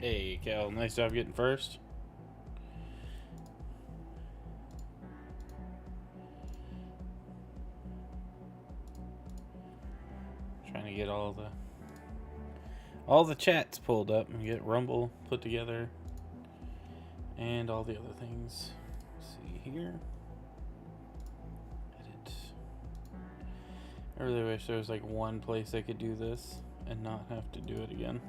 Hey, Cal, nice job getting first. Trying to get all the chats pulled up and get Rumble put together and all the other things. Let's see here. Edit. I really wish there was like one place I could do this and not have to do it again.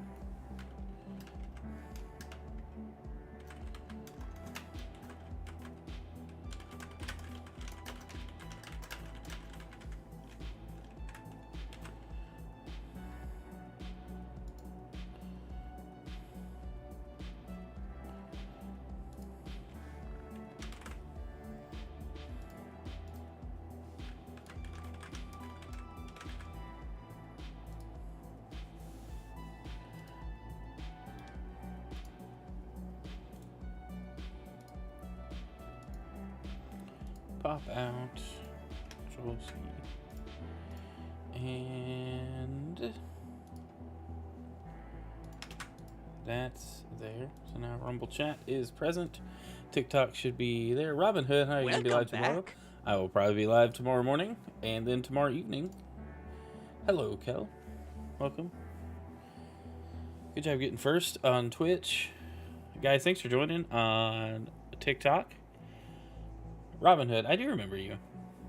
Pop out, Control C, and that's there. So now Rumble chat is present. TikTok should be there. Robin Hood, how are you going to be live tomorrow? I will probably be live tomorrow morning and then tomorrow evening. Hello, Kel. Welcome. Good job getting first on Twitch. Guys, thanks for joining on TikTok. Robin Hood, I do remember you.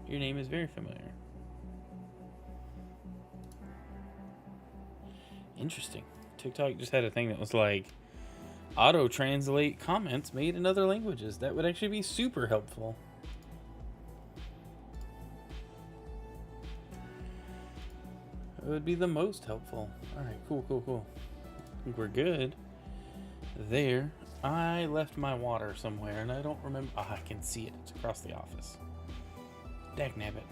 Your name is very familiar. Interesting. TikTok just had a thing that was like auto-translate comments made in other languages. That would actually be super helpful. It would be the most helpful. Alright, cool. I think we're good. There. I left my water somewhere, and I don't remember. Oh, I can see it. It's across the office. Dagnabbit.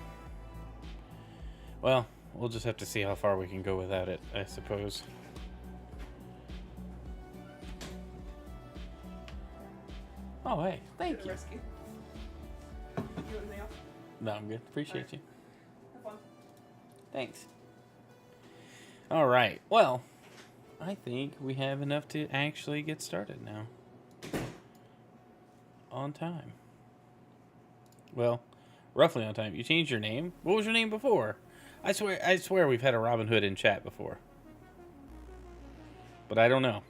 Well, we'll just have to see how far we can go without it, I suppose. Oh, hey. Thank you. Rescue. You want anything else? No, I'm good. Appreciate you. Have fun. Thanks. All right. Well, I think we have enough to actually get started now. On time. Well, roughly on time. You changed your name? What was your name before? I swear we've had a Robin Hood in chat before. But I don't know.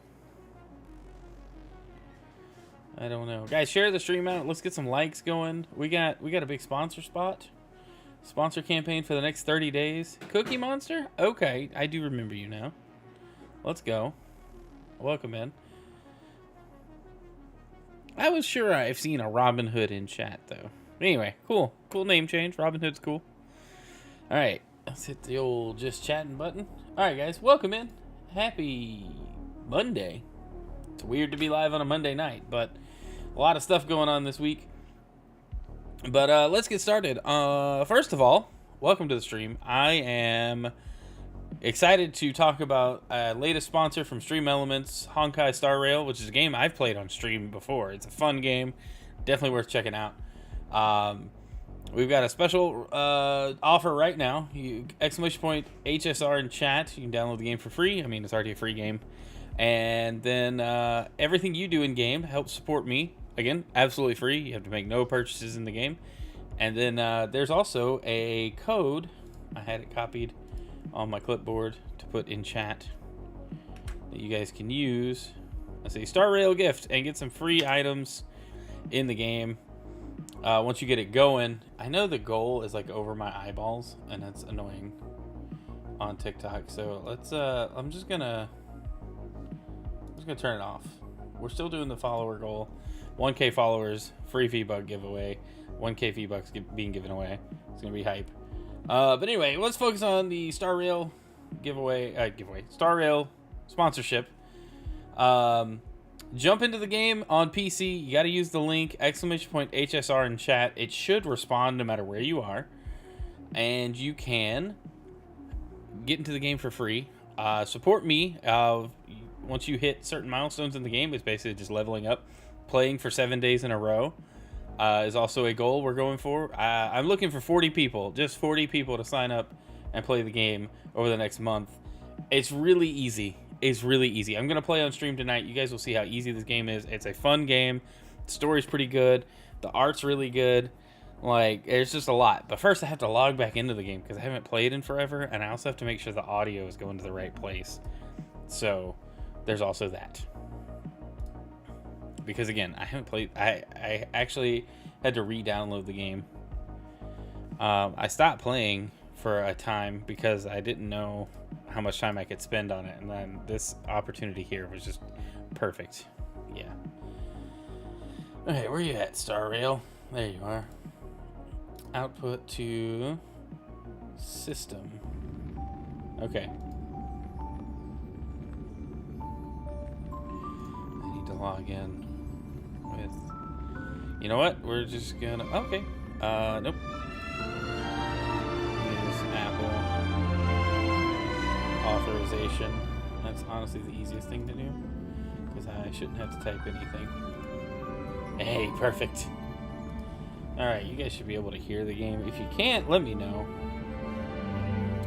Guys, share the stream out. Let's get some likes going. We got a big sponsor spot. Sponsor campaign for the next 30 days. Cookie Monster? Okay, I do remember you now. Let's go. Welcome in. I was sure I've seen a Robin Hood in chat, though. Anyway, cool. Cool name change. Robin Hood's cool. Alright, let's hit the old just chatting button. Alright, guys, welcome in. Happy Monday. It's weird to be live on a Monday night, but a lot of stuff going on this week. But let's get started. First of all, welcome to the stream. I am excited to talk about latest sponsor from Stream Elements, Honkai Star Rail, which is a game I've played on stream before. It's a fun game, definitely worth checking out. We've got a special offer right now. !HSR in chat. You can download the game for free. I mean, it's already a free game. And then everything you do in game helps support me. Again, absolutely free. You have to make no purchases in the game. And then there's also a code. I had it copied on my clipboard to put in chat that you guys can use. Let's say Star Rail gift and get some free items in the game once you get it going. I know the goal is like over my eyeballs, and that's annoying on TikTok. So let's I'm just gonna turn it off. We're still doing the follower goal. 1K followers, free V-Buck giveaway. 1K V-Bucks being given away. It's gonna be hype. But anyway, let's focus on the Star Rail Star Rail sponsorship. Jump into the game on PC. You got to use the link !HSR in chat. It should respond no matter where you are, and you can get into the game for free. Support me. Once you hit certain milestones in the game, it's basically just leveling up. Playing for 7 days in a row is also a goal we're going for. I'm looking for 40 people, just 40 people to sign up and play the game over the next month. It's really easy. is really easy. I'm going to play on stream tonight. You guys will see how easy this game is. It's a fun game. The story's pretty good. The art's really good. Like, it's just a lot. But first, I have to log back into the game because I haven't played in forever. And I also have to make sure the audio is going to the right place. So, there's also that. Because, again, I haven't played... I actually had to re-download the game. I stopped playing for a time because I didn't know how much time I could spend on it. And then this opportunity here was just perfect. Yeah. Okay, where are you at, Star Rail? There you are. Output to system. Okay. I need to log in with... You know what? We're just gonna... Okay. Nope. Use Apple authorization. That's honestly the easiest thing to do because I shouldn't have to type anything. Hey, perfect. Alright, you guys should be able to hear the game. If you can't, let me know.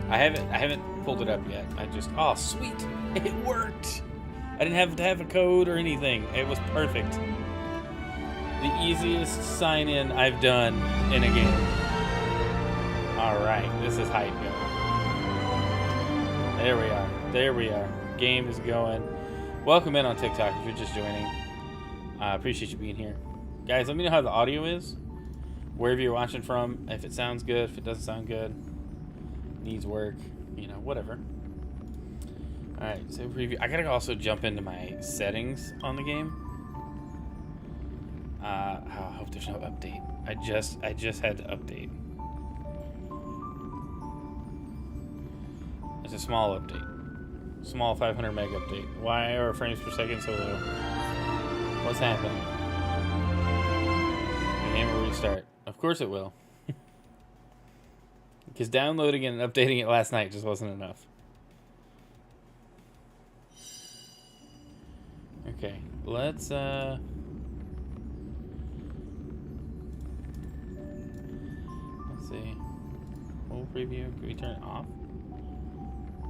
I haven't pulled it up yet. I just... Oh, sweet! It worked! I didn't have to have a code or anything. It was perfect. The easiest sign-in I've done in a game. Alright, this is hype, yo. There we are. There we are. Game is going. Welcome in on TikTok if you're just joining. I appreciate you being here. Guys, let me know how the audio is. Wherever you're watching from. If it sounds good, if it doesn't sound good. Needs work. You know, whatever. Alright, so preview. I gotta also jump into my settings on the game. I hope there's no update. I just had to update. It's a small update. Small 500 meg update. Why are frames per second so low? What's happening? The game will restart. Of course it will. Because downloading it and updating it last night just wasn't enough. Okay, let's see. Full preview. Can we turn it off?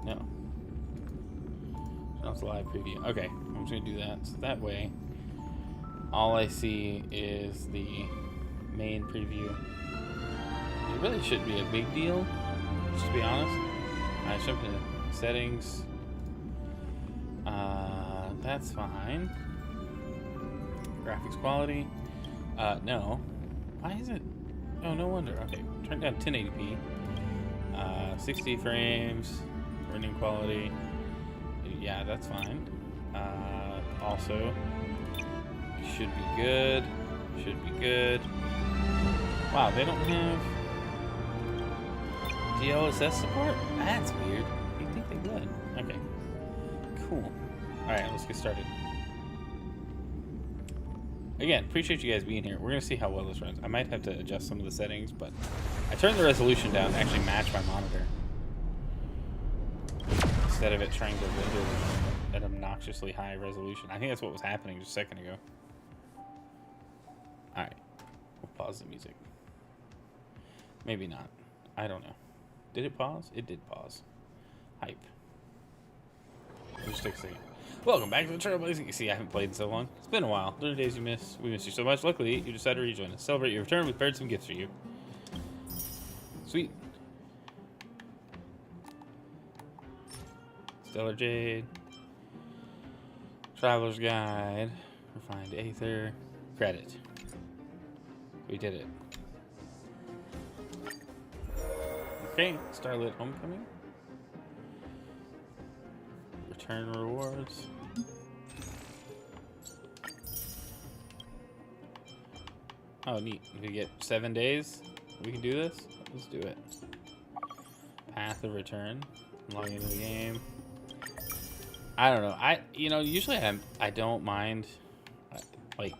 No. It's live preview. Okay, I'm just gonna do that. So that way, all I see is the main preview. It really shouldn't be a big deal, just to be honest. I jump into settings. That's fine. Graphics quality. No. Why is it? Oh, no wonder. Okay, turn down 1080p. 60 frames. Running quality. Yeah, that's fine. Also, should be good. Should be good. Wow, they don't have DLSS support? That's weird. You'd think they would. Okay. Cool. Alright, let's get started. Again, appreciate you guys being here. We're going to see how well this runs. I might have to adjust some of the settings, but I turned the resolution down to actually match my monitor. Instead of it trying to render an obnoxiously high resolution. I think that's what was happening just a second ago. Alright. We'll pause the music. Maybe not. I don't know. Did it pause? It did pause. Hype. Just take a second. Welcome back to the Trailblazer. You see, I haven't played in so long. It's been a while. 30 days you missed. We missed you so much. Luckily, you decided to rejoin us. Celebrate your return. We prepared some gifts for you. Sweet. Stellar Jade. Traveler's Guide. Refined Aether. Credit. We did it. Okay. Starlit Homecoming. Return rewards. Oh, neat. We get 7 days. We can do this. Let's do it. Path of return. Log into the game. I don't know. Usually I don't mind like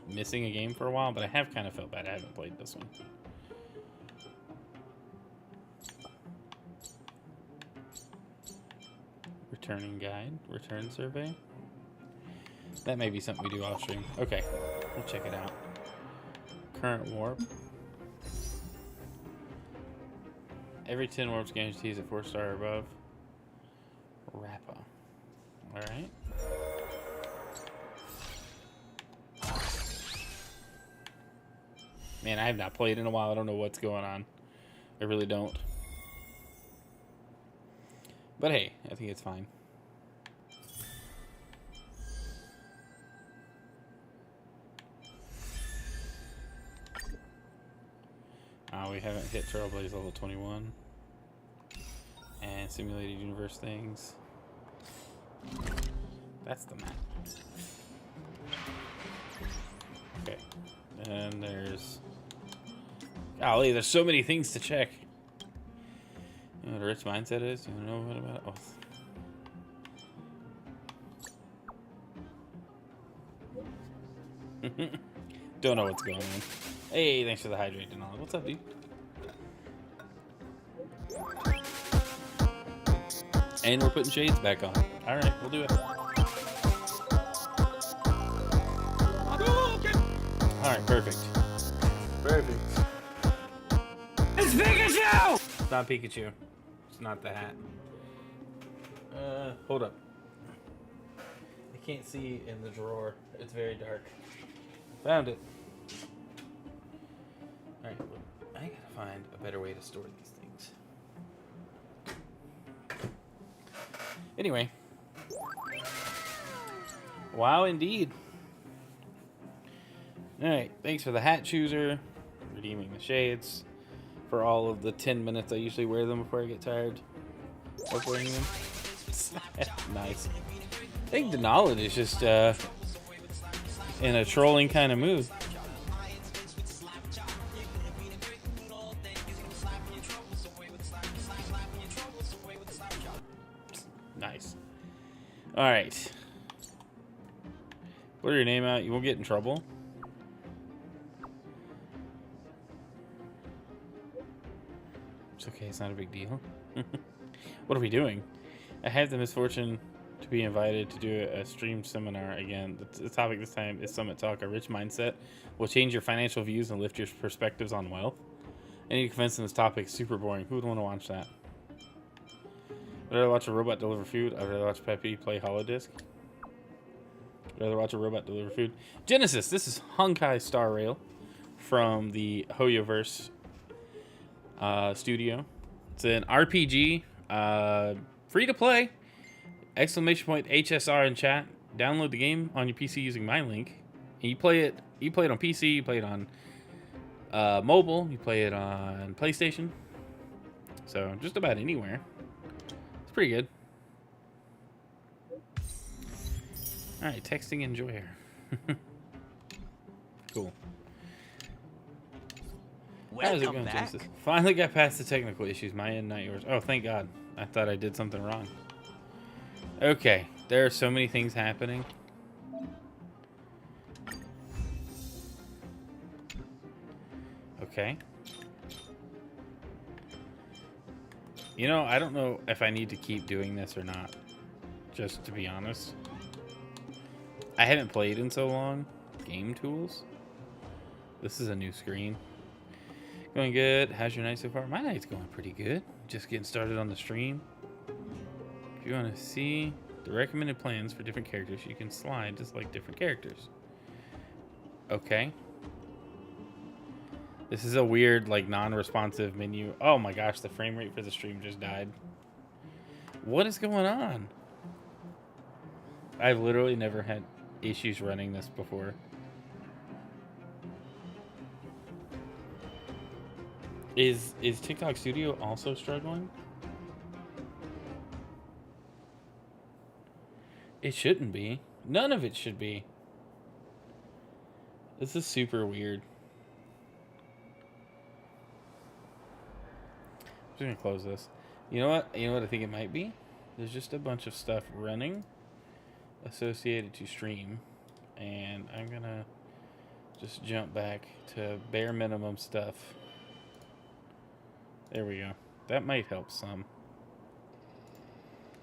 missing a game for a while, but I have kind of felt bad I haven't played this one. Returning guide, return survey. That may be something we do off stream. Okay, we'll check it out. Current warp. Every 10 warps guarantees a 4-star or above. Rappa. Alright. Man, I have not played in a while. I don't know what's going on. I really don't. But hey, I think it's fine. We haven't hit Trailblazer level 21. And simulated universe things. That's the map. Okay. And there's... Golly, there's so many things to check. You know what a rich mindset is? You know what about it? Oh. Don't know what's going on. Hey, thanks for the hydrate and all. What's up, dude? And we're putting shades back on. Alright, we'll do it. Alright, perfect. Perfect. It's Pikachu! It's not Pikachu. It's not the hat. Hold up. I can't see in the drawer. It's very dark. Found it. Alright, well, I gotta find a better way to store these things. Anyway. Wow, indeed. Alright, thanks for the hat chooser. Redeeming the shades. For all of the 10 minutes I usually wear them before I get tired of wearing them. Nice. I think the knowledge is just in a trolling kind of mood. Nice. Alright. Put your name out. You won't get in trouble. It's okay. It's not a big deal. What are we doing? I have the misfortune to be invited to do a stream seminar again. The topic this time is Summit Talk. A rich mindset will change your financial views and lift your perspectives on wealth. I need to convince them this topic is super boring. Who would want to watch that? I'd rather watch a robot deliver food. I'd rather watch Peppy play Holodisc. I'd rather watch a robot deliver food. Genesis. This is Honkai Star Rail from the Hoyoverse studio. It's an RPG. Free to play. Exclamation point HSR in chat. Download the game on your PC using my link. And you play it on PC, you play it on mobile, you play it on PlayStation. So just about anywhere. It's pretty good. Alright, texting enjoyer. Cool. How's it going, Genesis? Finally got past the technical issues. My end, not yours. Oh, thank God. I thought I did something wrong. Okay, there are so many things happening. Okay. You know, I don't know if I need to keep doing this or not. Just to be honest. I haven't played in so long. Game tools. This is a new screen. Going good. How's your night so far? My night's going pretty good. Just getting started on the stream. If you want to see the recommended plans for different characters, you can slide to select different characters. Okay. This is a weird, like, non-responsive menu. Oh my gosh, the frame rate for the stream just died. What is going on? I've literally never had issues running this before. Is TikTok Studio also struggling? It shouldn't be. None of it should be. This is super weird. I'm just gonna close this. You know what? You know what I think it might be? There's just a bunch of stuff running associated to stream, and I'm gonna just jump back to bare minimum stuff. There we go. That might help some.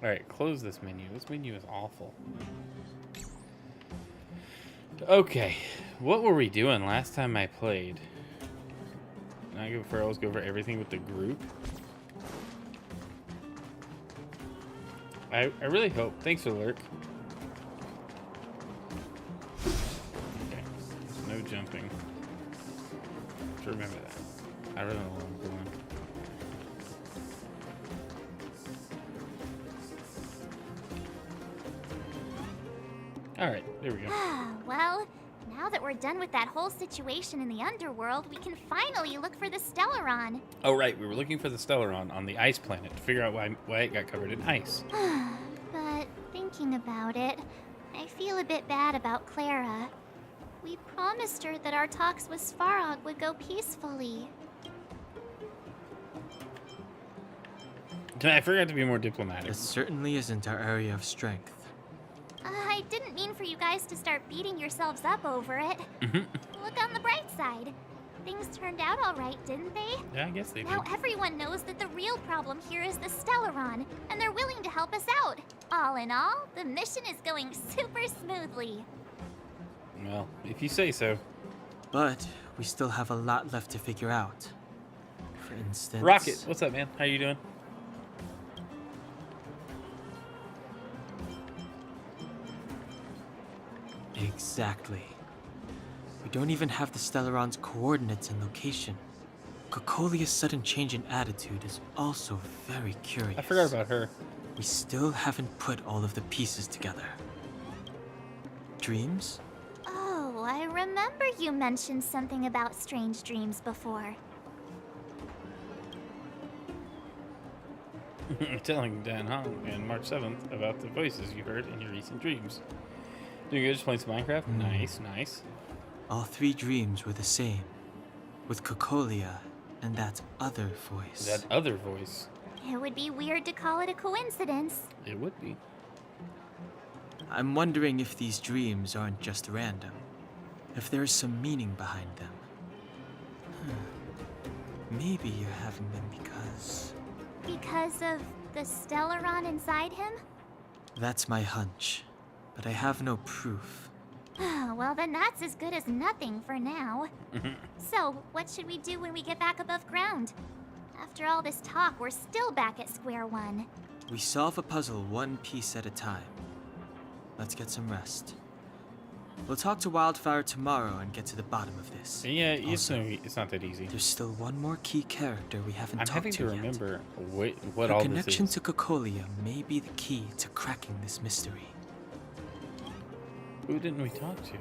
Alright, close this menu. This menu is awful. Okay, what were we doing last time I played? Now go for go over everything with the group. I really hope. Thanks for the lurk. to remember that. I really don't know where I'm going. Alright, there we go. Well, now that we're done with that whole situation in the underworld, we can finally look for the Stellaron. Oh, right, we were looking for the Stellaron on the ice planet to figure out why it got covered in ice. But thinking about it, I feel a bit bad about Clara. We promised her that our talks with Svarog would go peacefully. I forgot to be more diplomatic. It certainly isn't our area of strength. I didn't mean for you guys to start beating yourselves up over it. Look on the bright side. Things turned out all right, didn't they? Yeah, I guess they Now did. everyone knows that the real problem here is the Stellaron, and they're willing to help us out. All in all, the mission is going super smoothly. Well, if you say so. But we still have a lot left to figure out. For instance... Rocket, what's up, man? How you doing? Exactly. We don't even have the Stellaron's coordinates and location. Cocolia's sudden change in attitude is also very curious. I forgot about her. We still haven't put all of the pieces together. Dreams? Oh, I remember you mentioned something about strange dreams before. Telling Dan Hong and March 7th about the voices you heard in your recent dreams. Doing good, just playing some Minecraft? Nice, nice. All three dreams were the same, with Cocolia and that other voice. That other voice. It would be weird to call it a coincidence. It would be. I'm wondering if these dreams aren't just random, if there's some meaning behind them. Maybe you're having them because... Because of the Stellaron inside him? That's my hunch, but I have no proof. Well, then that's as good as nothing for now. So, what should we do when we get back above ground? After all this talk, we're still back at square one. We solve a puzzle one piece at a time. Let's get some rest. We'll talk to Wildfire tomorrow and get to the bottom of this. Yeah, it's Also, not that easy. there's still one more key character we haven't I'm talked having to yet. remember what Her all this connection is. to Cocolia may be the key to cracking this mystery. Who didn't we talk to?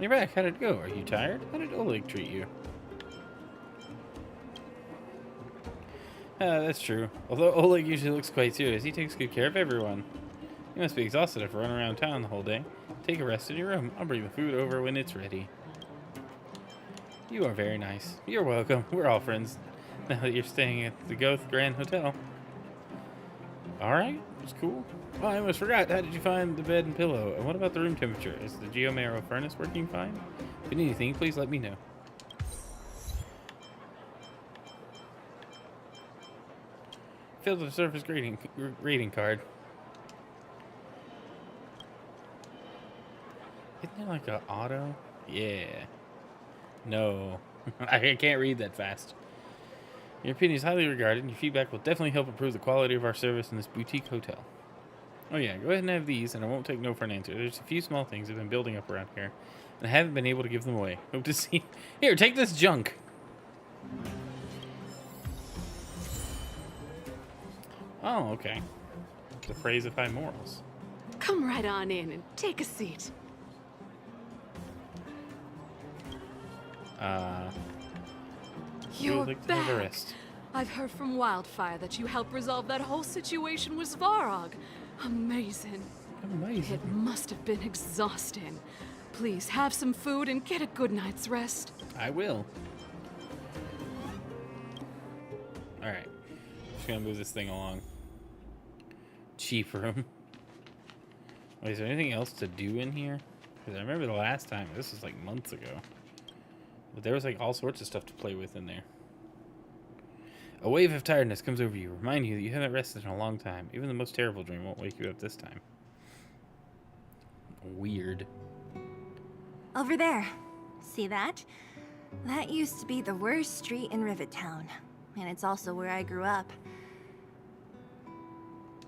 You're back. How'd it go? Are you tired? How did Oleg treat you? That's true. Although Oleg usually looks quite serious, he takes good care of everyone. You must be exhausted after running around town the whole day. Take a rest in your room. I'll bring the food over when it's ready. You are very nice. You're welcome. We're all friends now that you're staying at the Goth Grand Hotel. Alright, that's cool. Oh, I almost forgot. How did you find the bed and pillow? And what about the room temperature? Is the Geomero furnace working fine? If you need anything, please let me know. Fill the surface greeting card. Isn't there like a auto? Yeah. No. I can't read that fast. Your opinion is highly regarded, and your feedback will definitely help improve the quality of our service in this boutique hotel. Oh yeah, go ahead and have these, and I won't take no for an answer. There's a few small things that have been building up around here, and I haven't been able to give them away. Hope to see... Here, take this junk! Oh, okay. The praise of high morals. Come right on in and take a seat. You You're would like to have a back. rest. I've heard from Wildfire that you helped resolve that whole situation with Svarog. Amazing. Amazing. It must have been exhausting. Please have some food and get a good night's rest. I will. Alright. Just gonna move this thing along. Chief room. Wait, is there anything else to do in here? Because I remember the last time, this was like months ago. But there was like all sorts of stuff to play with in there. A wave of tiredness comes over you, remind you that you haven't rested in a long time. Even the most terrible dream won't wake you up this time. Weird. Over there. See that? That used to be the worst street in Rivet Town. And it's also where I grew up.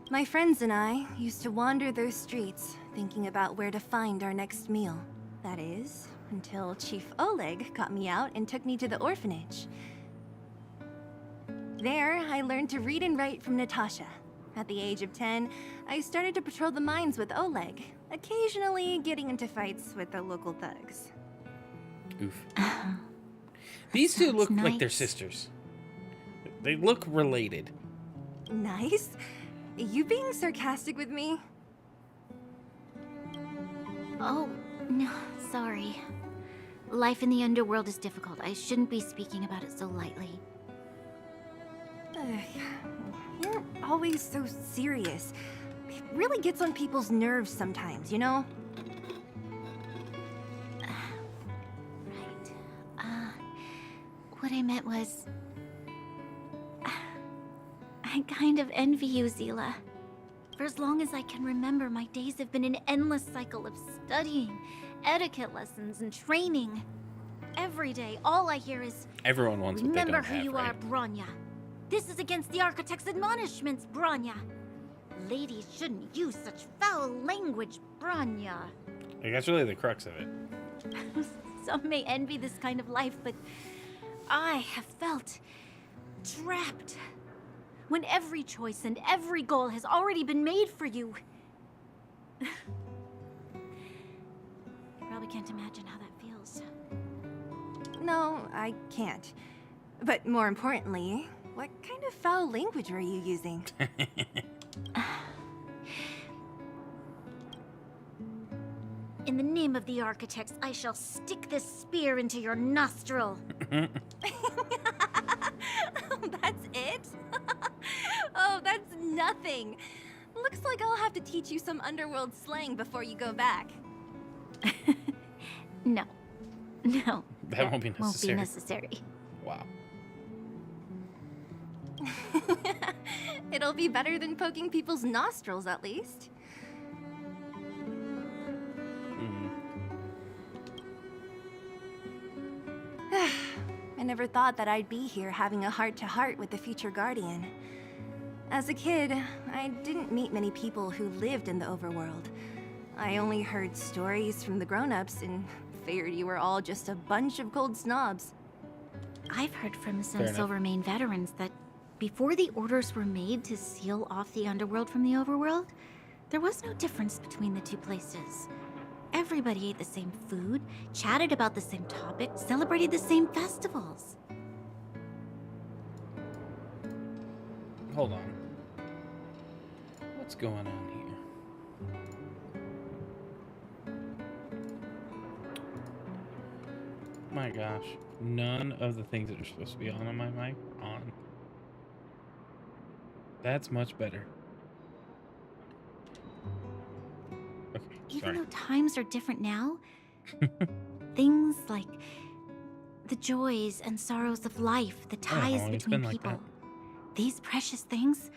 My friends and I used to wander those streets, thinking about where to find our next meal. That is, until Chief Oleg got me out and took me to the orphanage. There, I learned to read and write from Natasha. At the age of 10, I started to patrol the mines with Oleg, occasionally getting into fights with the local thugs. Oof. These two look sounds like they're nice. sisters. They look related. Nice? You being sarcastic with me? Oh, no, sorry. Life in the underworld is difficult. I shouldn't be speaking about it so lightly. You're always so serious. It really gets on people's nerves sometimes, you know? Right. What I meant was... I kind of envy you, Zila. For as long as I can remember, my days have been an endless cycle of studying, etiquette lessons, and training. Every day, all I hear is... Everyone wants what they Remember don't who have, you right? are, Bronya. This is against the Architect's admonishments, Bronya. Ladies shouldn't use such foul language, Bronya. Like, that's really the crux of it. Some may envy this kind of life, but I have felt trapped. When every choice and every goal has already been made for you. You probably can't imagine how that feels. No, I can't. But more importantly, what kind of foul language were you using? In the name of the Architects, I shall stick this spear into your nostril. That's it? Oh, that's nothing. Looks like I'll have to teach you some underworld slang before you go back. No. No. That won't be necessary. Won't be necessary. Wow. It'll be better than poking people's nostrils, at least. I never thought that I'd be here having a heart-to-heart with the future Guardian. As a kid, I didn't meet many people who lived in the overworld. I only heard stories from the grown-ups and figured you were all just a bunch of cold snobs. I've heard from some Fair enough. Silvermane veterans that before the orders were made to seal off the underworld from the overworld, there was no difference between the two places. Everybody ate the same food, chatted about the same topics, celebrated the same festivals. Hold on. What's going on here? My gosh. None of the things that are supposed to be on my mic on. That's much better. Okay, Even sorry. though times are different now, things like the joys and sorrows of life, the I don't know, ties it's between been like people, that. these precious things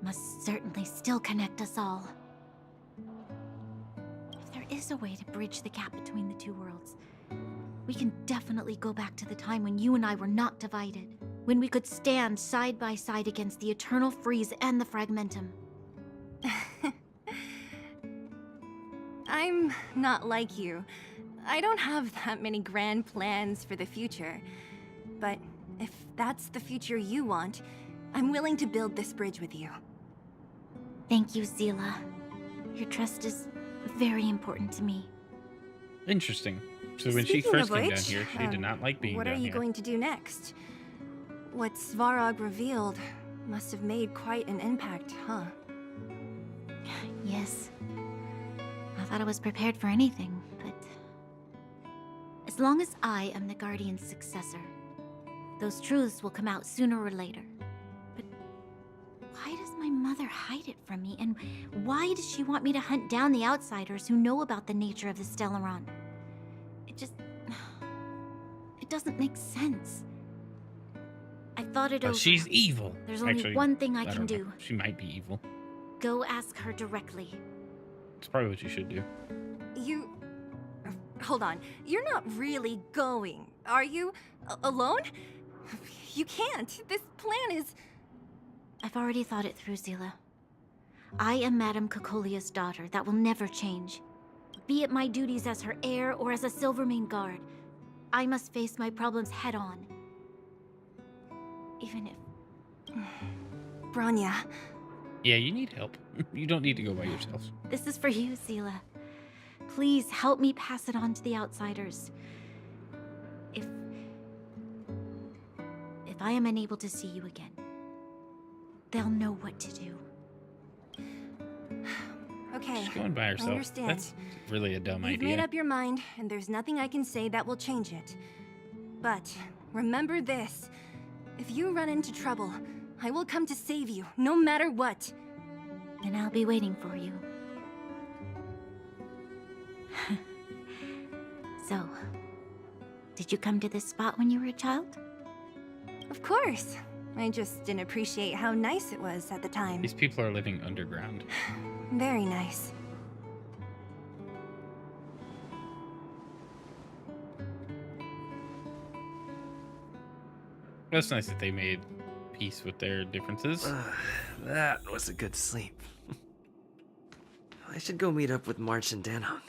must certainly still connect us all. If there is a way to bridge the gap between the two worlds, we can definitely go back to the time when you and I were not divided, when we could stand side by side against the Eternal Freeze and the Fragmentum. I'm not like you. I don't have that many grand plans for the future. But if that's the future you want, I'm willing to build this bridge with you. Thank you, Zila. Your trust is very important to me. Interesting. So when she Speaking first of came down which, here, she did not like being what down are you here. going to do next? What Svarog revealed must have made quite an impact, huh? Yes. I thought I was prepared for anything, but... As long as I am the Guardian's successor, those truths will come out sooner or later. But why does my mother hide it from me? And why does she want me to hunt down the outsiders who know about the nature of the Stellaron? It doesn't make sense. I thought it But over. she's evil. There's only Actually, one thing I can don't know. do. She might be evil. Go ask her directly. It's probably what you should do. You... Hold on. You're not really going, are you? Alone? You can't. This plan is... I've already thought it through, Zila. I am Madame Cocolia's daughter. That will never change. Be it my duties as her heir or as a Silvermane guard, I must face my problems head on. Even if... Bronya, Yeah, you need help. You don't need to go by yourself. This is for you, Seela. Please help me pass it on to the outsiders. If I am unable to see you again, they'll know what to do. okay. She's going by herself. I understand. That's really a dumb You've idea. made up your mind, and there's nothing I can say that will change it. But remember this. If you run into trouble, I will come to save you, no matter what. Then I'll be waiting for you. So, did you come to this spot when you were a child? Of course. I just didn't appreciate how nice it was at the time. These people are living underground. Very nice. That's nice that they made peace with their differences. That was a good sleep. I should go meet up with March and Danhong.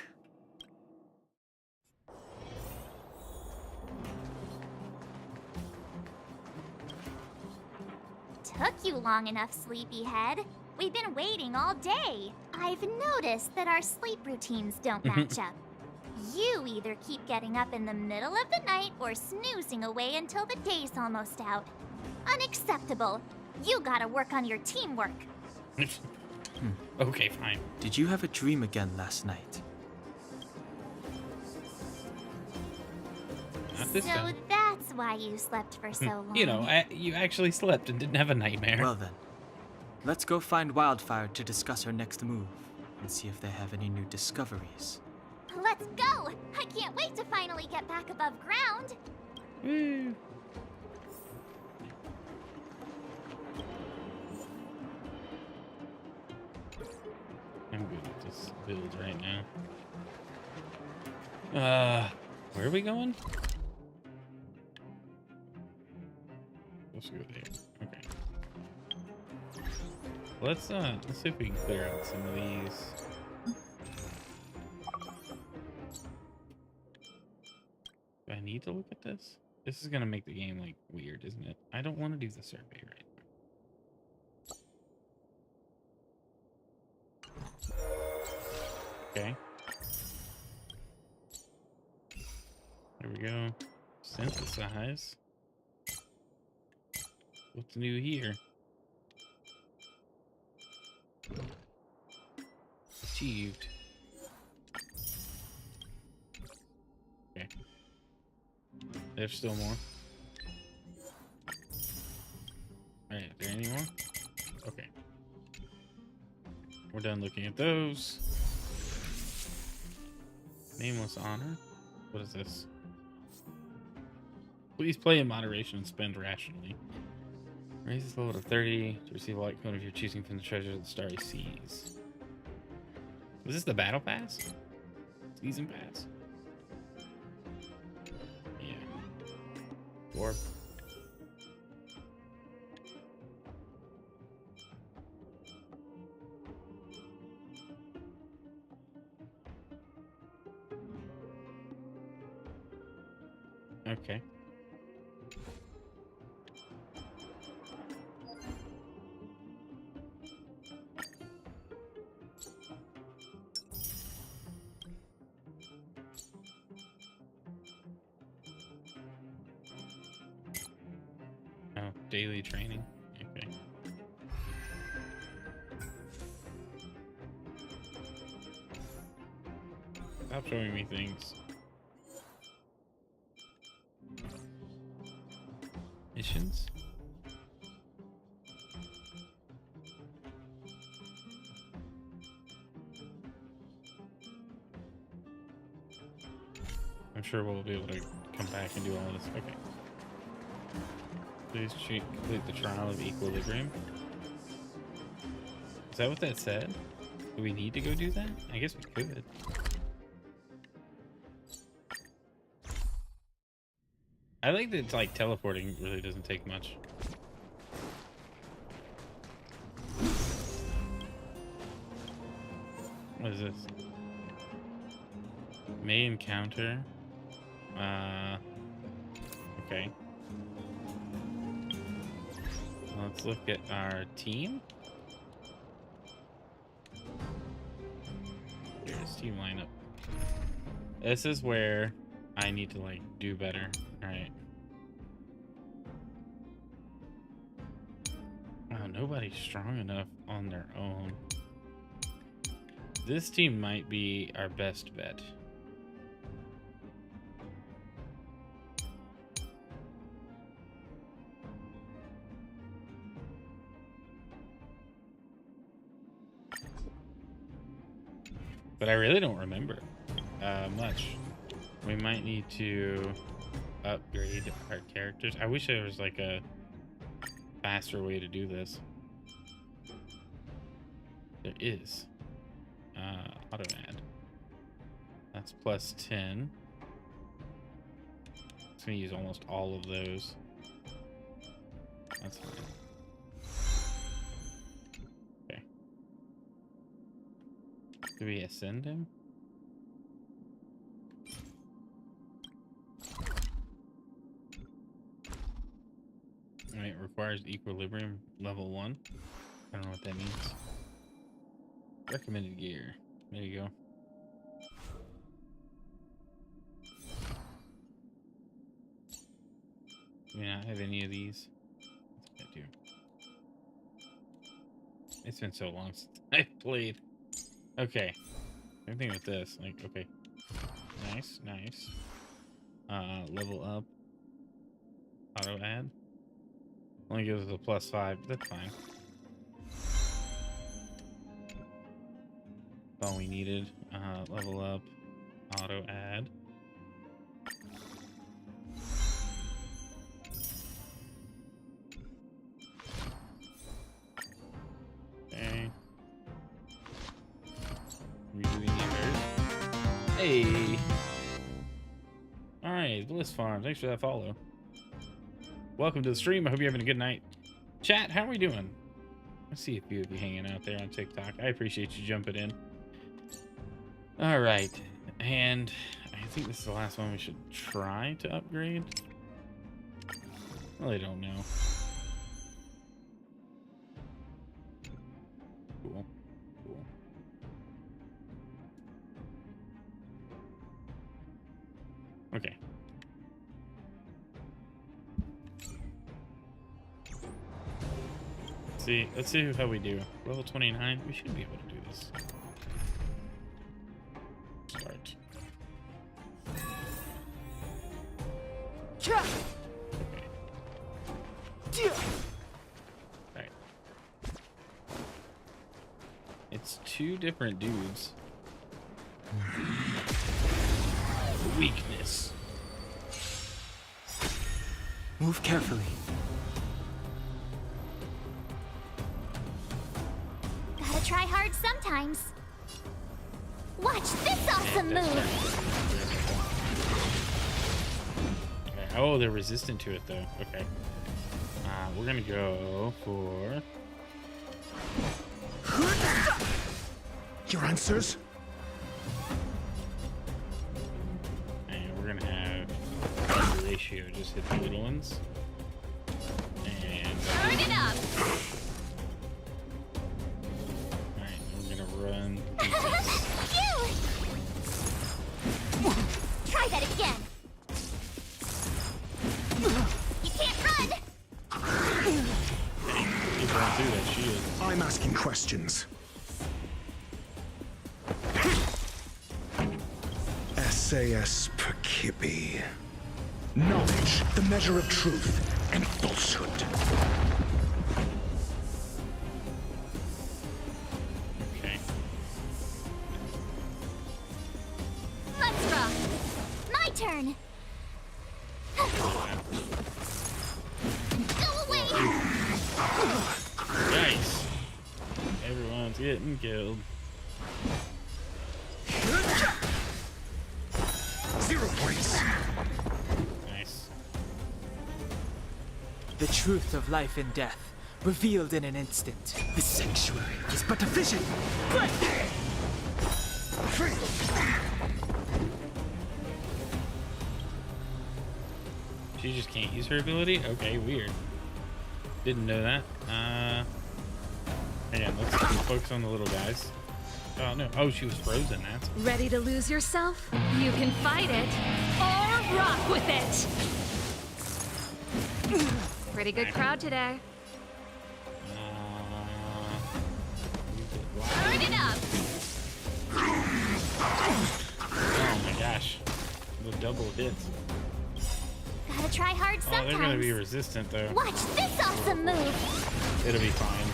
Took you long enough, sleepyhead. We've been waiting all day. I've noticed that our sleep routines don't match up. You either keep getting up in the middle of the night or snoozing away until the day's almost out. Unacceptable. You gotta work on your teamwork. Okay, fine. Did you have a dream again last night? Not this So time. that's why you slept for so long. You know, you actually slept and didn't have a nightmare. Well then, let's go find Wildfire to discuss our next move and see if they have any new discoveries. Let's go! I can't wait to finally get back above ground. Woo. I'm good at this build right now. Where are we going? Let's go there. Okay. Let's see if we can clear out some of these. Do I need to look at this? This is gonna make the game like weird, isn't it? I don't want to do the survey right now. Okay. There we go. Synthesize. What's new here? Achieved. Okay. There's still more. Alright, is there any more? Okay. We're done looking at those. Nameless honor? What is this? Please play in moderation and spend rationally. Raises level to 30 to receive a light cone if you're choosing from the treasures of the starry seas. Was this the battle pass? Season pass? Yeah. Warp. Okay. Oh, daily training. Okay. Stop showing me things. Missions? I'm sure we'll be able to come back and do all this. Okay. Please complete the trial of equilibrium. Is that what that said? Do we need to go do that? I guess we could. I like that it's like teleporting really doesn't take much. What is this? May encounter. Okay. Let's look at our team. Here's team lineup. This is where I need to like do better. All right. Wow, nobody's strong enough on their own. This team might be our best bet. But I really don't remember much. We might need to upgrade our characters. I wish there was like a faster way to do this. There is. Auto add. That's plus 10. It's gonna use almost all of those. That's fine. Okay. Do we ascend him? Alright, requires equilibrium level 1. I don't know what that means. Recommended gear. There you go. Do we not have any of these? I do. It's been so long since I played. Okay. Same thing with this. Like, okay. Nice, nice. Level up. Auto add. Only gives us a +5. That's fine. All we needed. Level up. Auto add. Okay. Redoing the inverse. Hey! Alright, Bliss Farm. Thanks for that follow. Welcome to the stream. I hope you're having a good night. Chat, how are we doing? I see a few of you hanging out there on TikTok. I appreciate you jumping in. All right. And I think this is the last one we should try to upgrade. Well, I don't know. Cool. Cool. Okay. Let's see how we do. Level 29. We should be able to do this. Start. Okay. Alright. It's two different dudes. Weakness. Move carefully. Gotta try hard sometimes. Watch this awesome move! Okay. Oh, they're resistant to it though. Okay. We're gonna go for... Your answers? And we're gonna have the ratio, just hit the little ones. And... Turn it up! Alright, we're gonna run. Try that again! You can't run! Keep running through that shield. I'm asking questions. SAS Perkibi. Knowledge, the measure of truth and falsehood. Okay. Let's rock! My turn! Go away! Nice. Everyone's getting killed. 0 points. Nice. The truth of life and death, revealed in an instant. The sanctuary is but a vision. She just can't use her ability? Okay, weird. Didn't know that. Hang on, let's focus on the little guys. Oh no, oh, she was frozen, that's... Ready to lose yourself? You can fight it or rock with it. Pretty good crowd today. Turn it up. Oh my gosh. The double hits. Gotta try hard Oh, sometimes. they're gonna be resistant though. Watch this awesome move. It'll be fine.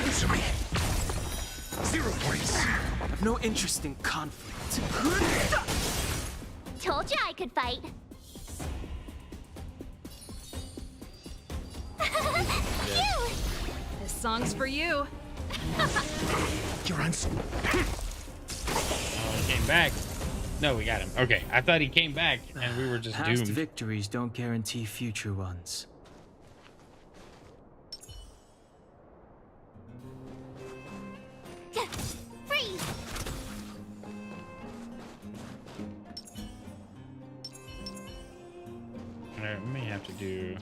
Answer me. 0 points. I've no interest in conflict. Told you I could fight. Phew! This song's for you. Your answer. Oh, he came back. No, we got him. Okay, I thought he came back and we were just Past doomed. victories don't guarantee future ones. Freeze! Alright, we may have to do...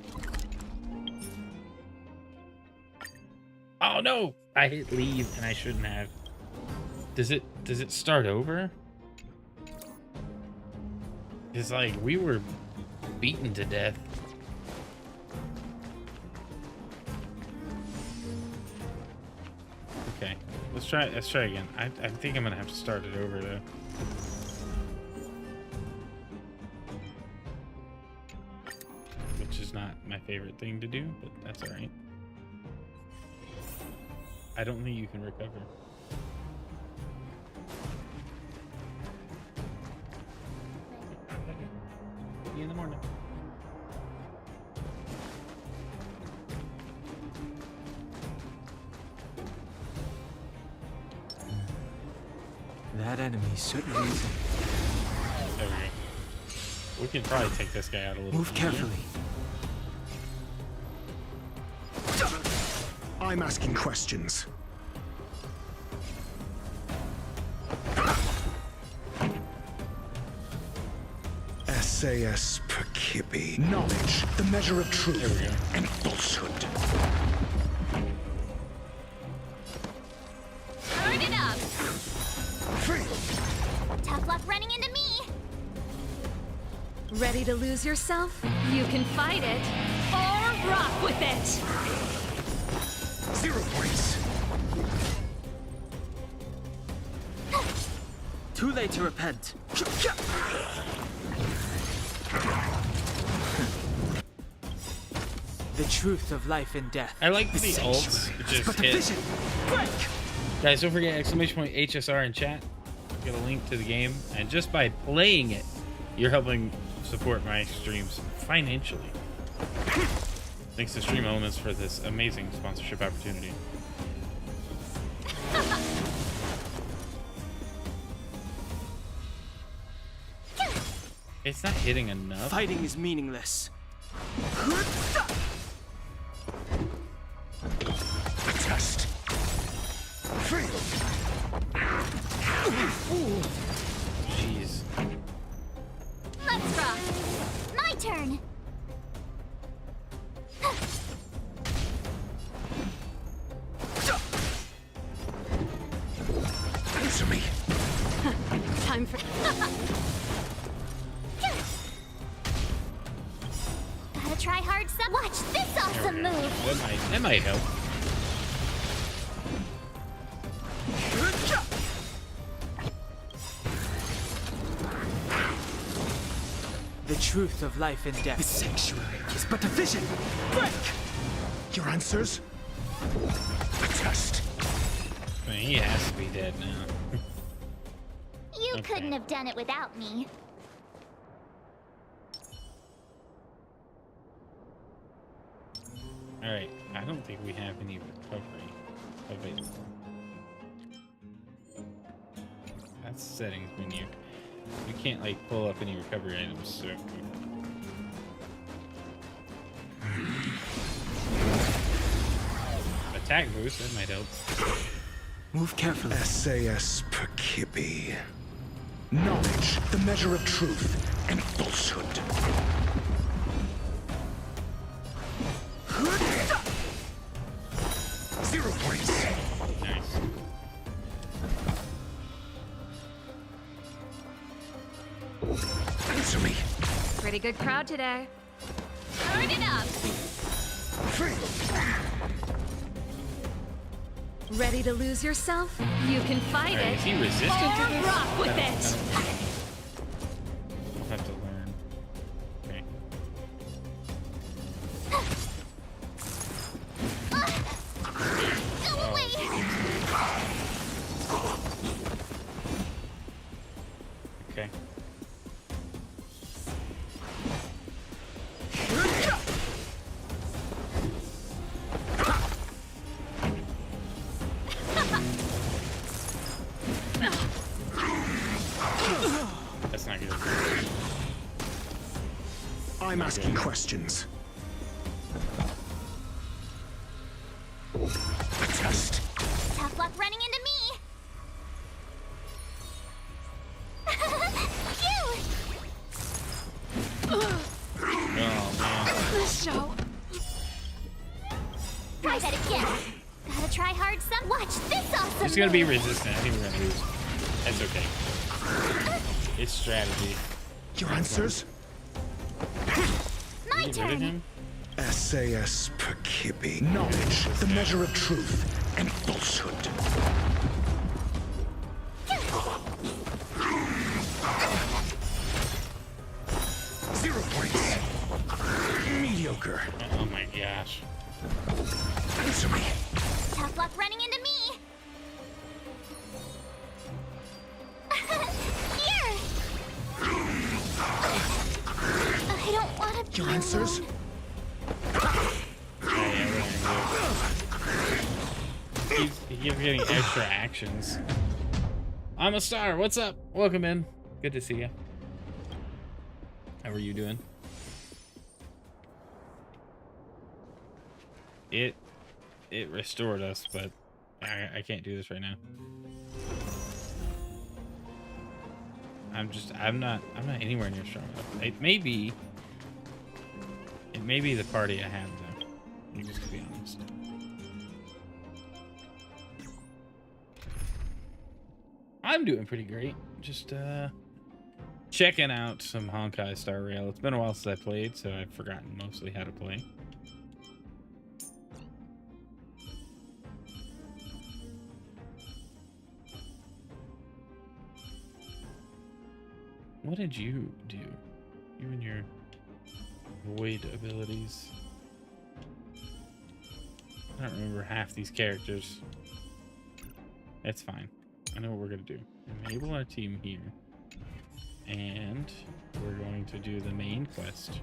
Oh no! I hit leave and I shouldn't have. Does it start over? It's like we were beaten to death. Okay, let's try again. I think I'm gonna have to start it over though. Which is not my favorite thing to do, but that's alright. I don't think you can recover. See you in the morning. That enemy certainly isn't. There we go. We can probably take this guy out a little Move easier. carefully. I'm asking questions. SAS Perkibi. Knowledge, the measure of There we truth go. and falsehood. Turn it up. Tough luck running into me. Ready to lose yourself? You can fight it or rock with it. 0 points. Too late to repent. The truth of life and death. I like the is ults sanctuary. just But the hit. vision. Break! Guys, don't forget !HSR in chat. Get a link to the game, and just by playing it, you're helping support my streams financially. Thanks to Stream Elements for this amazing sponsorship opportunity. It's not hitting enough. Fighting is meaningless. A test. Jeez. Let's rock. My turn. Answer me. Time for... Gotta try hard some. Watch this There we awesome go. move. That might help. The truth of life and death. The sanctuary is but a vision. Break! Your answers? A test. I mean, he has to be dead now. You Okay. couldn't have done it without me. Alright, I don't think we have any recovery available. That's settings menu. We can't like pull up any recovery items, so attack boost. That might help. Move carefully. SAS Perkibi. Knowledge, the measure of truth and falsehood. 0 points. Nice. Answer me. Pretty good crowd today. Turn it up. Free. Ready to lose yourself? You can fight Alright, it. is he resistant to Or this? rock with it. I'll have to learn. Okay. Go away. Okay. That's not good. I'm asking questions. A test. Tough luck running into me. Phew. Oh man. This show. Try that again. Gotta try hard some. Watch this awesome. It's gonna be move. resistant. I think we're gonna lose. That's okay. It's strategy. Your answers? My Get rid of turn. him. SAS Perkibi. Knowledge, the measure of truth and falsehood. Zero points. Mediocre. Oh my gosh. Answer me. Tough luck running into me. Here. I don't want to. Your answers? He keeps getting extra actions. I'm a star. What's up? Welcome in. Good to see you. How are you doing? It restored us, but I can't do this right now. I'm not anywhere near strong enough. It may be the party I have though. I'm just to be honest. I'm doing pretty great. Just checking out some Honkai Star Rail. It's been a while since I played, so I've forgotten mostly how to play. What did you do? You and your void abilities. I don't remember half these characters. It's fine. I know what we're gonna do. Enable our team here. And we're going to do the main quest.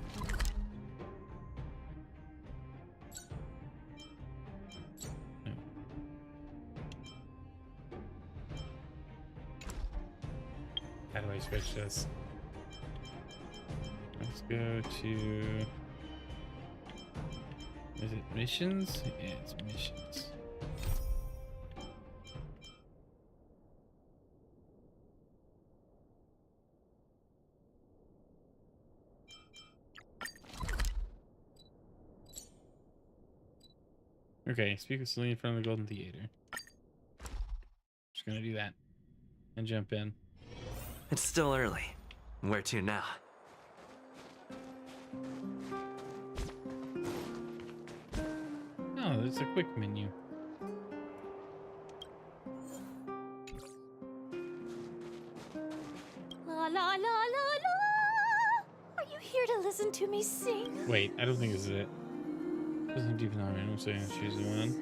No. How do I switch this? Let's go to... Is it missions? Yeah, it's missions. Okay, speak with Celine in front of the Golden Theater. Just gonna do that. And jump in. It's still early. Where to now? Oh, there's a quick menu. La la la la la. Are you here to listen to me sing? Wait, I don't think this is it. Doesn't deep in our random saying choose the one.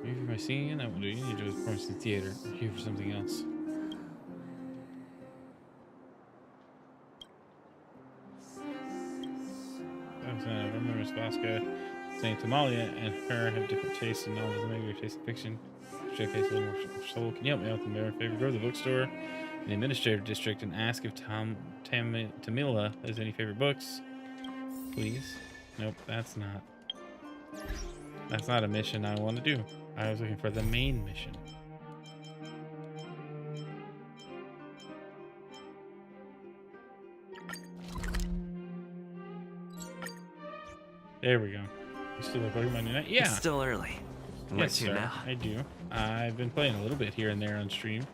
Are you for my singing? I will do. You need to performance in the theater. I'm here for something else. I remember Miss Vasca saying Tamalia and her have different tastes in novels and maybe your taste in fiction. Showcase a little more soul. Can you help me out with my favorite? Go to the bookstore in the administrative district and ask if Tamila has any favorite books. Please. Nope, that's not. That's not a mission I want to do. I was looking for the main mission. There we go. You still like Pokemon Unite? Yeah. It's still early. Yes, What's you sir. now? I do. I've been playing a little bit here and there on stream.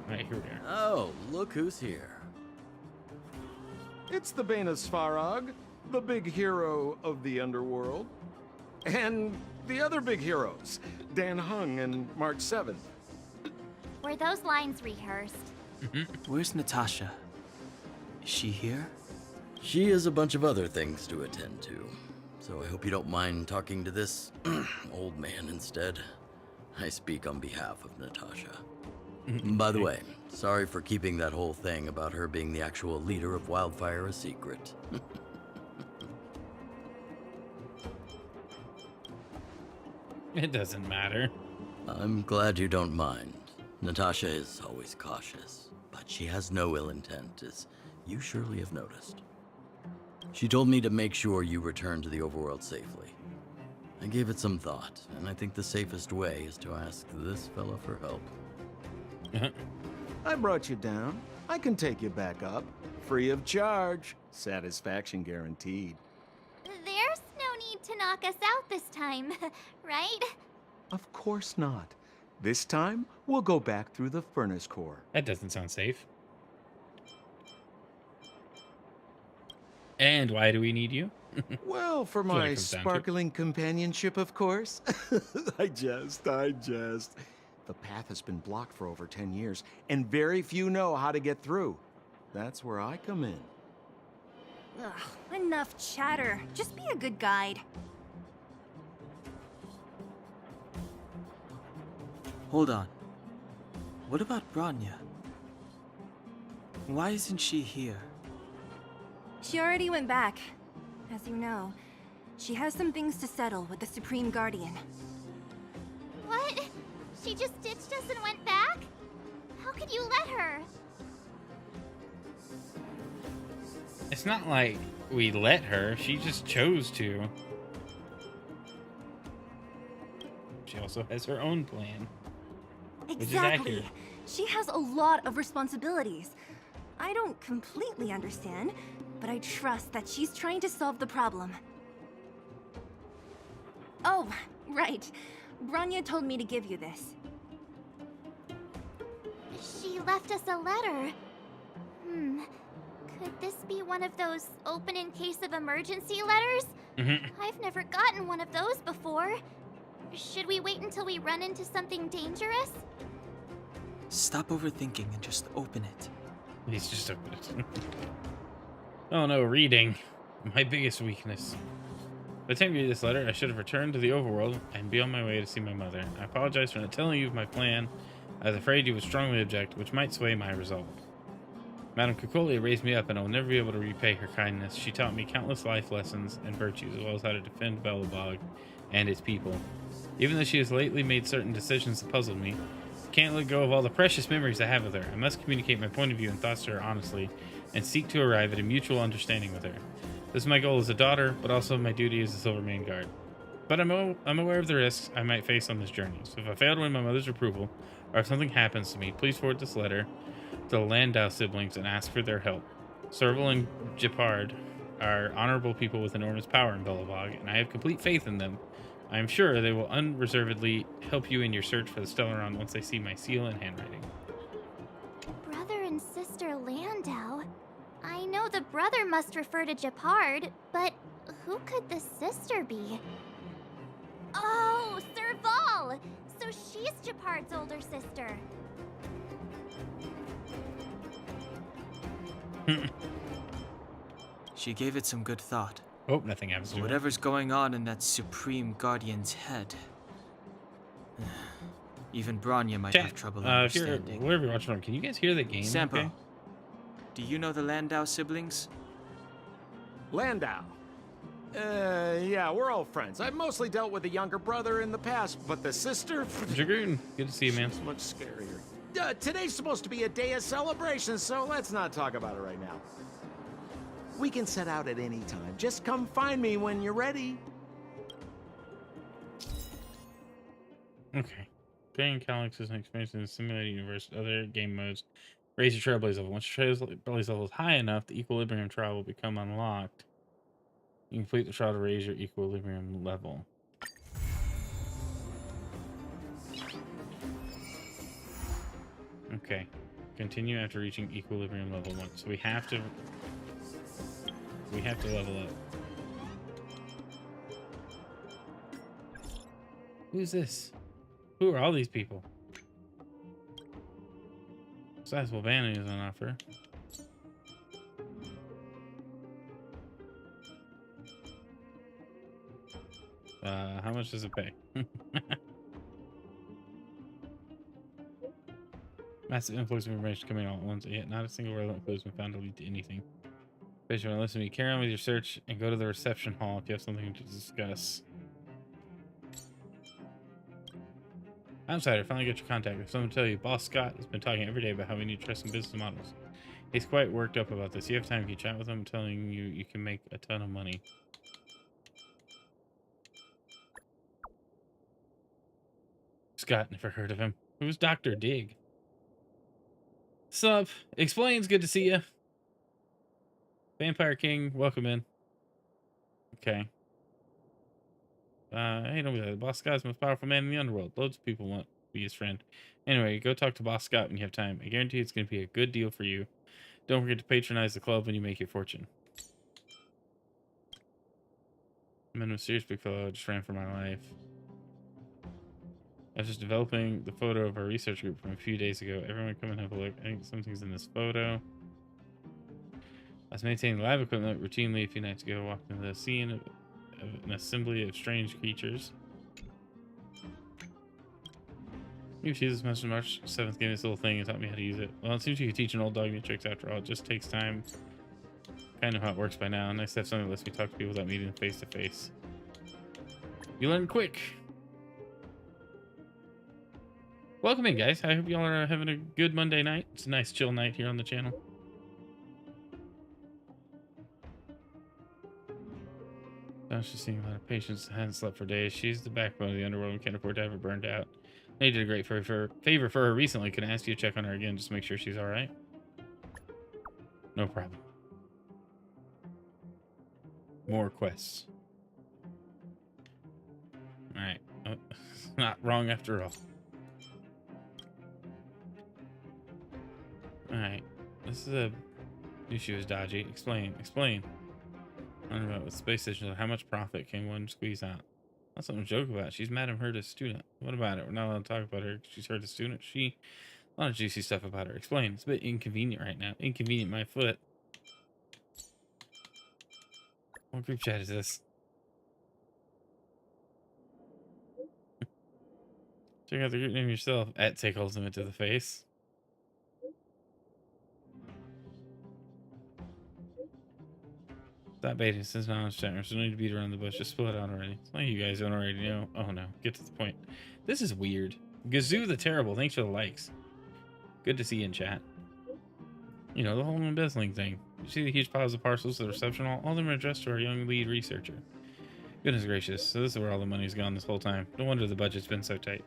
Alright, here we are. Oh, look who's here. It's the Bane of Svarog, the big hero of the underworld. And the other big heroes, Dan Hung and March 7th. Were those lines rehearsed? Where's Natasha? Is she here? She has a bunch of other things to attend to, so I hope you don't mind talking to this old man instead. I speak on behalf of Natasha. By the way, sorry for keeping that whole thing about her being the actual leader of Wildfire a secret. It doesn't matter. I'm glad you don't mind. Natasha is always cautious, but she has no ill intent, as you surely have noticed. She told me to make sure you return to the overworld safely. I gave it some thought, and I think the safest way is to ask this fella for help. I brought you down. I can take you back up. Free of charge. Satisfaction guaranteed. There's no need to knock us out this time, right? Of course not. This time, we'll go back through the furnace core. That doesn't sound safe. And why do we need you? Well, for That's what it my comes down to. sparkling companionship, of course. I jest. The path has been blocked for over 10 years, and very few know how to get through. That's where I come in. Ugh, enough chatter. Just be a good guide. Hold on. What about Branya? Why isn't she here? She already went back. As you know, she has some things to settle with the Supreme Guardian. What? She just ditched us and went back? How could you let her? It's not like we let her. She just chose to. She also has her own plan. Which is Exactly. accurate. She has a lot of responsibilities. I don't completely understand, but I trust that she's trying to solve the problem. Oh, right. Branya told me to give you this. She left us a letter. Could this be one of those open in case of emergency letters? I've never gotten one of those before. Should we wait until we run into something dangerous? Stop overthinking and just open it. He's just opened it. Oh no, reading. My biggest weakness. By the time you read this letter, I should have returned to the overworld and be on my way to see my mother. I apologize for not telling you of my plan. I was afraid you would strongly object, which might sway my resolve. Madame Cocolia raised me up, and I will never be able to repay her kindness. She taught me countless life lessons and virtues, as well as how to defend Belobog and its people. Even though she has lately made certain decisions that puzzled me, I can't let go of all the precious memories I have with her. I must communicate my point of view and thoughts to her honestly, and seek to arrive at a mutual understanding with her. This is my goal as a daughter, but also my duty as a Silvermane Guard. But I'm aware of the risks I might face on this journey, so if I fail to win my mother's approval, or if something happens to me, please forward this letter to the Landau siblings and ask for their help. Serval and Gepard are honorable people with enormous power in Belobog, and I have complete faith in them. I am sure they will unreservedly help you in your search for the Stellaron once they see my seal and handwriting. Brother and sister Landau? I know the brother must refer to Gepard, but who could the sister be? Oh, Serval! So she's Gepard's older sister. She gave it some good thought. Hope nothing happens to her. Whatever's going on in that Supreme Guardian's head. Even Branya might have trouble if you're, understanding. wherever you're watching from, can you guys hear the game? Sampo, Okay? do you know the Landau siblings? Landau. Yeah, we're all friends. I've mostly dealt with the younger brother in the past, but the sister... Dragoon, good to see you, man. She's much scarier. Today's supposed to be a day of celebration, so let's not talk about it right now. We can set out at any time. Just come find me when you're ready. Okay. Gain Calyx is an experience in the simulated universe. Other game modes. Raise your Trailblazer level. Once your Trailblazer level is high enough, the Equilibrium trial will become unlocked. You complete the trial to raise your Equilibrium level. Okay. Continue after reaching Equilibrium level 1. So we have to level up. Who's this? Who are all these people? Sizable vanity is on offer. How much does it pay? Massive influx of information coming all at once, yet not a single relevant clue has been found to lead to anything. Patient, listen to me. Carry on with your search and go to the reception hall if you have something to discuss. Outsider, finally get your contact. If someone tell you, Boss Scott has been talking every day about how we need trust in business models. He's quite worked up about this. You have time, you can chat with him, telling you you can make a ton of money. Scott, never heard of him. Who's Dr. Dig? Sup? Explains, good to see you. Vampire King, welcome in. Okay. Hey, don't be that. Boss Scott's the most powerful man in the underworld. Loads of people want to be his friend. Anyway, go talk to Boss Scott when you have time. I guarantee it's going to be a good deal for you. Don't forget to patronize the club when you make your fortune. I'm in a serious big fellow. I just ran for my life. I was just developing the photo of our research group from a few days ago. Everyone come and have a look. I think something's in this photo. I was maintaining lab equipment routinely a few nights ago. Walked into the scene of an assembly of strange creatures. You see this message March 7th gave me this little thing and taught me how to use it. Well, it seems you can teach an old dog new tricks after all. It just takes time. Kind of how it works by now. Nice to have something that lets me talk to people without meeting them face to face. You learn quick. Welcome in, guys. I hope y'all are having a good Monday night. It's a nice chill night here on the channel. I was just seeing a lot of patients that hadn't slept for days. She's the backbone of the underworld and can't afford to have her burned out. They did a great favor for her recently. Can I ask you to check on her again just to make sure she's all right? No problem. More quests. All right. Oh, not wrong after all. All right. This is a... Knew she was dodgy. Explain. Explain. I don't know about with space stations. How much profit can one squeeze out? That's something to joke about. She's Madam Herta's student. What about it? We're not allowed to talk about her. She's Herta's student. A lot of juicy stuff about her. Explain. It's a bit inconvenient right now. Inconvenient my foot. What group chat is this? Check out the group name yourself. At Take Ultimate to the face. Stop baiting since knowledge chat. There's no need to beat around the bush. Just spill it out already. It's like you guys don't already know. Oh no. Get to the point. This is weird. Gazoo the Terrible. Thanks for the likes. Good to see you in chat. You know, the whole embezzling thing. You see the huge piles of parcels at the reception hall? All of them are addressed to our young lead researcher. Goodness gracious. So this is where all the money's gone this whole time. No wonder the budget's been so tight.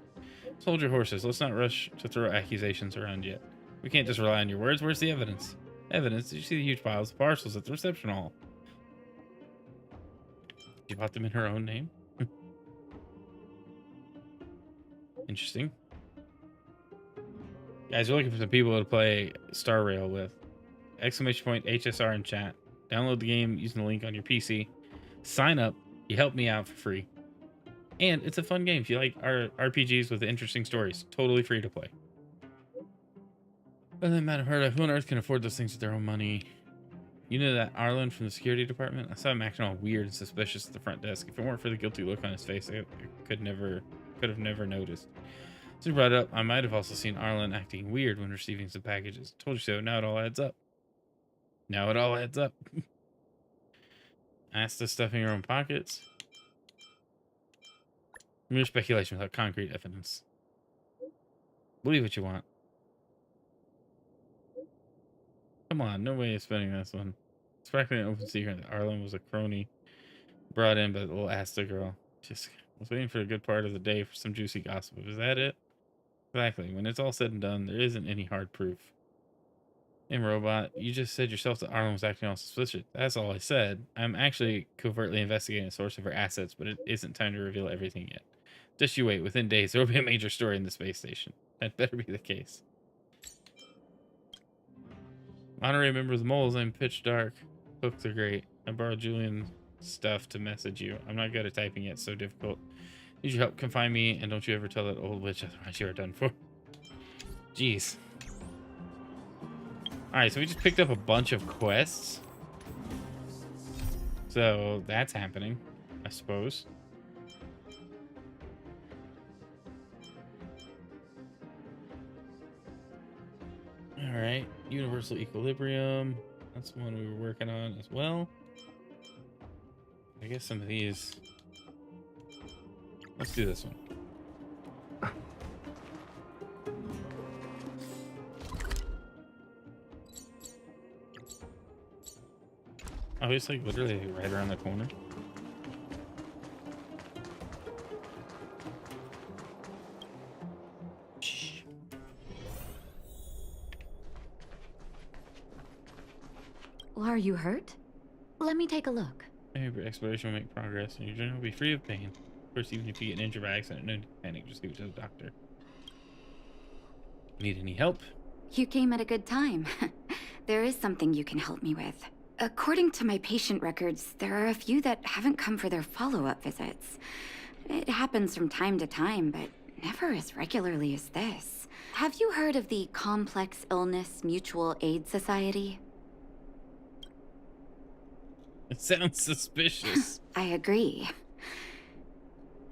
Just hold your horses. Let's not rush to throw accusations around yet. We can't just rely on your words. Where's the evidence? Evidence? Did you see the huge piles of parcels at the reception hall? She bought them in her own name? Interesting. Guys, we're looking for some people to play Star Rail with. Exclamation point HSR in chat. Download the game using the link on your PC. Sign up. You help me out for free. And it's a fun game. If you like RPGs with interesting stories, totally free to play. Other than Madam Herta, who on earth can afford those things with their own money? You know that Arlen from the security department? I saw him acting all weird and suspicious at the front desk. If it weren't for the guilty look on his face, I could have never noticed. Since you brought it up, I might have also seen Arlen acting weird when receiving some packages. Told you so. Now it all adds up. Now it all adds up. Ask the stuff in your own pockets. Mere speculation without concrete evidence. Believe what you want. Come on, no way of spending this one. It's practically an open secret that Arlen was a crony brought in by the little Asta girl. Just was waiting for a good part of the day for some juicy gossip. Is that it? Exactly. When it's all said and done, there isn't any hard proof. Hey, Robot, you just said yourself that Arlen was acting all suspicious. That's all I said. I'm actually covertly investigating the source of her assets, but it isn't time to reveal everything yet. Just you wait. Within days, there will be a major story in the space station. That better be the case. Honorary member of the moles, I'm pitch dark. Hooks are great. I borrowed Julian's stuff to message you. I'm not good at typing yet, so difficult. Need your help, come find me, and don't you ever tell that old witch, otherwise you are done for. Jeez. Alright, so we just picked up a bunch of quests. So that's happening, I suppose. Alright, Universal Equilibrium. That's the one we were working on as well. I guess some of these. Let's do this one. Oh, it's like literally right around the corner. Are you hurt? Let me take a look. Maybe exploration will make progress and your journey will be free of pain. Of course, even if you get injured by accident, no need to panic, just give it to the doctor. Need any help? You came at a good time. There is something you can help me with. According to my patient records, there are a few that haven't come for their follow-up visits. It happens from time to time, but never as regularly as this. Have you heard of the Complex Illness Mutual Aid Society? It sounds suspicious. I agree.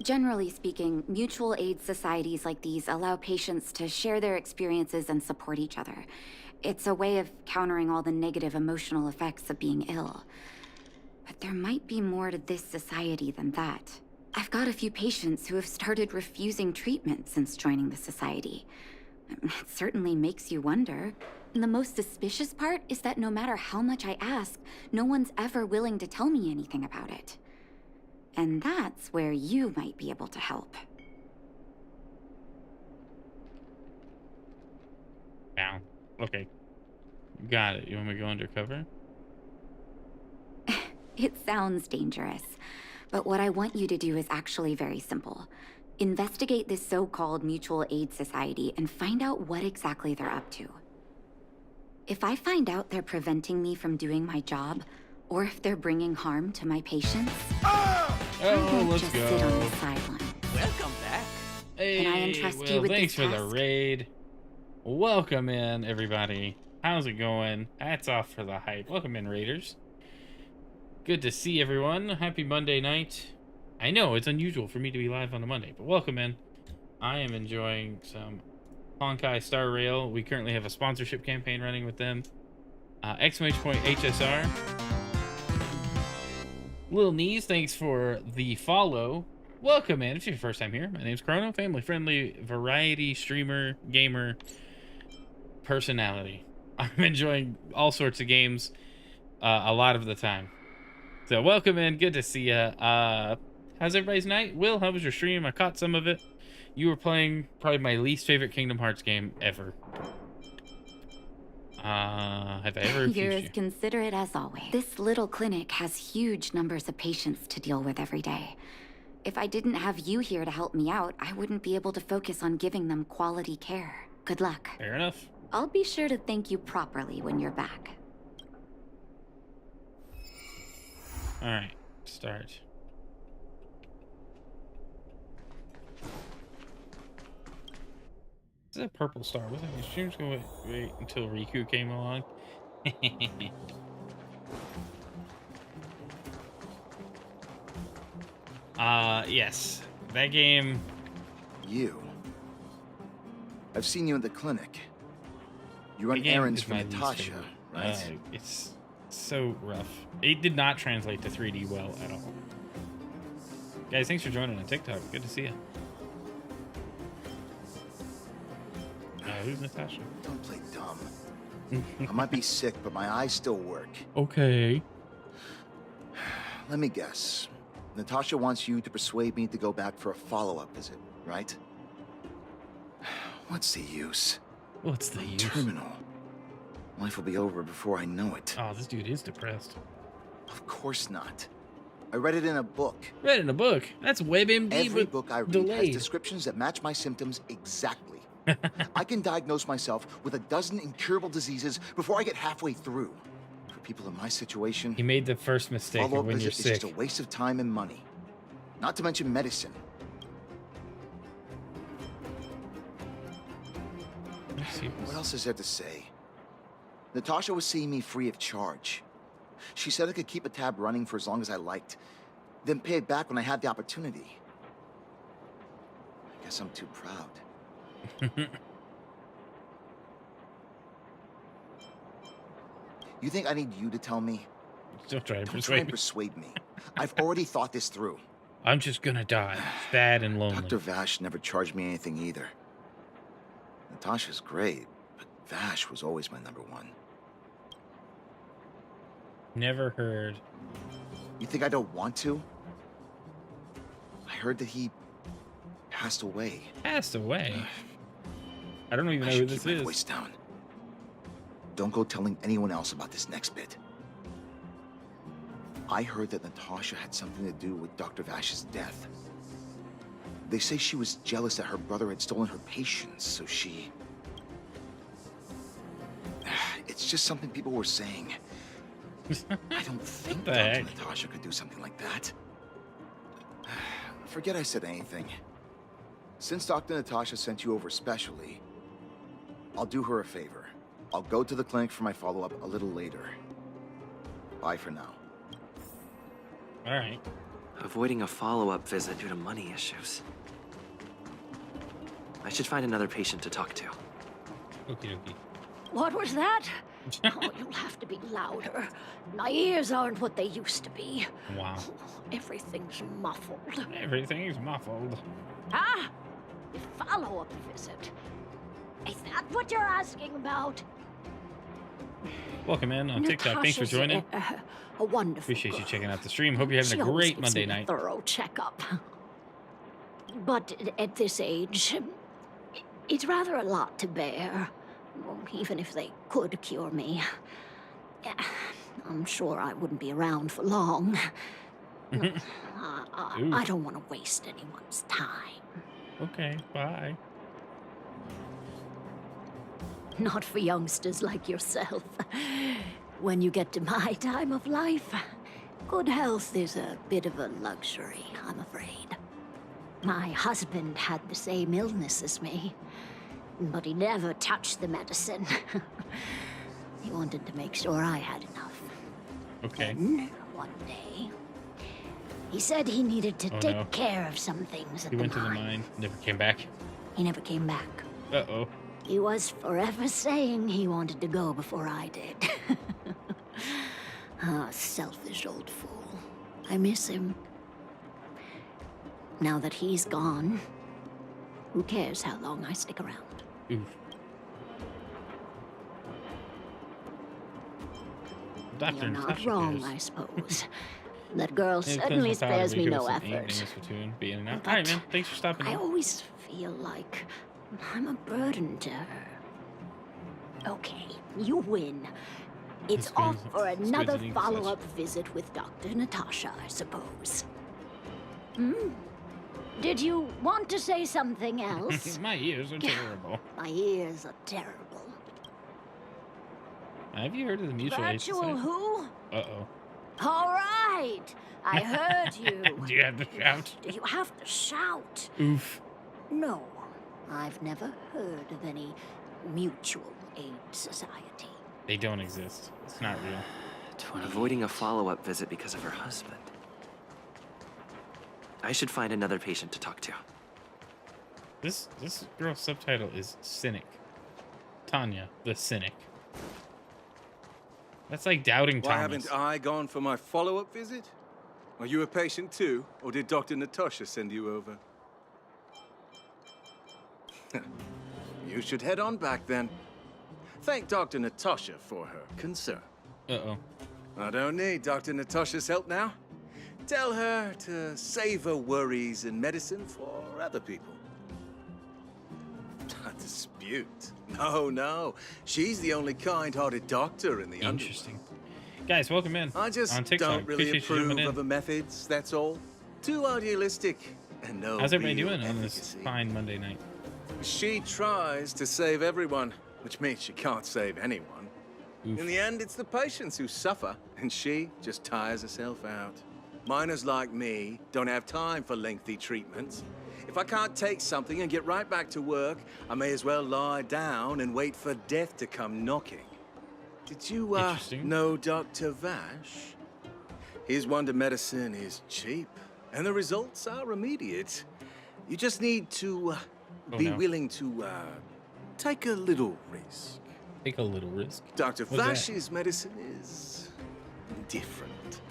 Generally speaking, mutual aid societies like these allow patients to share their experiences and support each other. It's a way of countering all the negative emotional effects of being ill. But there might be more to this society than that. I've got a few patients who have started refusing treatment since joining the society. It certainly makes you wonder. And the most suspicious part is that no matter how much I ask, no one's ever willing to tell me anything about it. And that's where you might be able to help. Down. Okay. Got it. You want me to go undercover? It sounds dangerous, but what I want you to do is actually very simple. Investigate this so-called mutual aid society and find out what exactly they're up to. If I find out they're preventing me from doing my job, or if they're bringing harm to my patients, I won't let's just go. sit on the sideline. Welcome back. Hey, Can I entrust well, you with thanks this for the task? raid. Welcome in, everybody. How's it going? Hats off for the hype. Welcome in, raiders. Good to see everyone. Happy Monday night. I know it's unusual for me to be live on a Monday, but welcome in. I am enjoying some Honkai Star Rail. We currently have a sponsorship campaign running with them. Exclamation point HSR. Lil Knees, thanks for the follow. Welcome in. If it's your first time here, my name's Chrono, family-friendly variety streamer, gamer, personality. I'm enjoying all sorts of games a lot of the time. So welcome in. Good to see ya. How's everybody's night? Will, how was your stream? I caught some of it. You were playing probably my least favorite Kingdom Hearts game ever. Have I ever You're refused as considerate as always. This little clinic has huge numbers of patients to deal with every day. If I didn't have you here to help me out, I wouldn't be able to focus on giving them quality care. Good luck. Fair enough. I'll be sure to thank you properly when you're back. Alright, start. This is a purple star. Wasn't it? Stream's gonna wait until Riku came along. Yes. That game. You. I've seen you in the clinic. You run that game errands is for my least Natasha, favorite. right? It's so rough. It did not translate to 3D well at all. Guys, thanks for joining on TikTok. Good to see you. Who's Natasha? Don't play dumb. I might be sick, but my eyes still work. Okay. Let me guess. Natasha wants you to persuade me to go back for a follow-up visit, right? What's the use? What's the use? Terminal. Life will be over before I know it. Oh, this dude is depressed. Of course not. I read it in a book. Read in a book. That's WebMD. Every book I read has delayed. descriptions that match my symptoms exactly. I can diagnose myself with a dozen incurable diseases before I get halfway through. For people in my situation, He made the first mistake of follow-up when you're visit is sick. just a waste of time and money. Not to mention medicine. What else is there to say? Natasha was seeing me free of charge. She said I could keep a tab running for as long as I liked, then pay it back when I had the opportunity. I guess I'm too proud. You think I need you to tell me? Don't try and Don't try and persuade persuade me. I've already thought this through. I'm just gonna die, sad and lonely. Dr. Vash never charged me anything either. Natasha's great, but Vash was always my number one. Never heard. You think I don't want to? I heard that he passed away. Passed away? I don't even I know who should this keep my is. voice down. Don't go telling anyone else about this next bit. I heard that Natasha had something to do with Dr. Vash's death. They say she was jealous that her brother had stolen her patients, so she... It's just something people were saying. I don't think the Dr. heck? Natasha could do something like that. Forget I said anything. Since Dr. Natasha sent you over specially, I'll do her a favor. I'll go to the clinic for my follow-up a little later. Bye for now. All right. Avoiding a follow-up visit due to money issues. I should find another patient to talk to. Okie dokie. What was that? Oh, you'll have to be louder. My ears aren't what they used to be. Wow. Everything's muffled. Everything's muffled. Ah! A follow-up visit. Is that what you're asking about? Welcome in on TikTok. Thanks for Natasha's joining. A wonderful Appreciate you girl. checking out the stream. Hope you're having She a always great gives Monday me a night. thorough checkup. But at this age, it's rather a lot to bear. Well, even if they could cure me, I'm sure I wouldn't be around for long. I don't want to waste anyone's time. Okay, bye. Not for youngsters like yourself. When you get to my time of life, good health is a bit of a luxury, I'm afraid. My husband had the same illness as me, but he never touched the medicine. He wanted to make sure I had enough. Okay. Then, one day, he said he needed to Oh, take no. care of some things at He went to the mine. mine. Never came back. He never came back. Uh-oh. He was forever saying he wanted to go before I did. Ah, selfish old fool. I miss him. Now that he's gone, who cares how long I stick around? Oof. Dr. You're not Natasha wrong, goes. I suppose. That girl Yeah, it certainly depends on how spares we me go no some effort. evenings with be in and out. But All right, man. Thanks for stopping I in. always feel like I'm a burden to her. Okay, you win. It's Squid's- off for Squid's another eating follow-up visit with Dr. Natasha, I suppose. Hmm? Did you want to say something else? My ears are terrible. My ears are terrible. Have you heard of the mutual aid Virtual society? who? Uh-oh. All right, I heard you. Do you have to shout? Do you have to shout? Oof. No, I've never heard of any mutual aid society. They don't exist. It's not real. Avoiding a follow-up visit because of her husband. I should find another patient to talk to. This girl's subtitle is Cynic. Tanya, the Cynic. That's like doubting Why Thomas. haven't I gone for my follow-up visit? Are you a patient too, or did Dr. Natasha send you over? You should head on back then. Thank Dr. Natasha for her concern. Uh-oh. I don't need Dr. Natasha's help now. Tell her to save her worries and medicine for other people. A dispute? No. She's the only kind-hearted doctor in the Interesting. Guys, welcome in. I just on TikTok. don't really Appreciate you approve jumping in. of her methods, that's all. Too idealistic and no How's everybody real doing on this efficacy. fine Monday night? She tries to save everyone, which means she can't save anyone. Oof. In the end, it's the patients who suffer, and she just tires herself out. Miners like me don't have time for lengthy treatments. If I can't take something and get right back to work, I may as well lie down and wait for death to come knocking. Did you, know Dr. Vash? His wonder medicine is cheap, and the results are immediate. You just need to be willing to take a little risk. Take a little risk? Dr. What's that? Vash's medicine is different.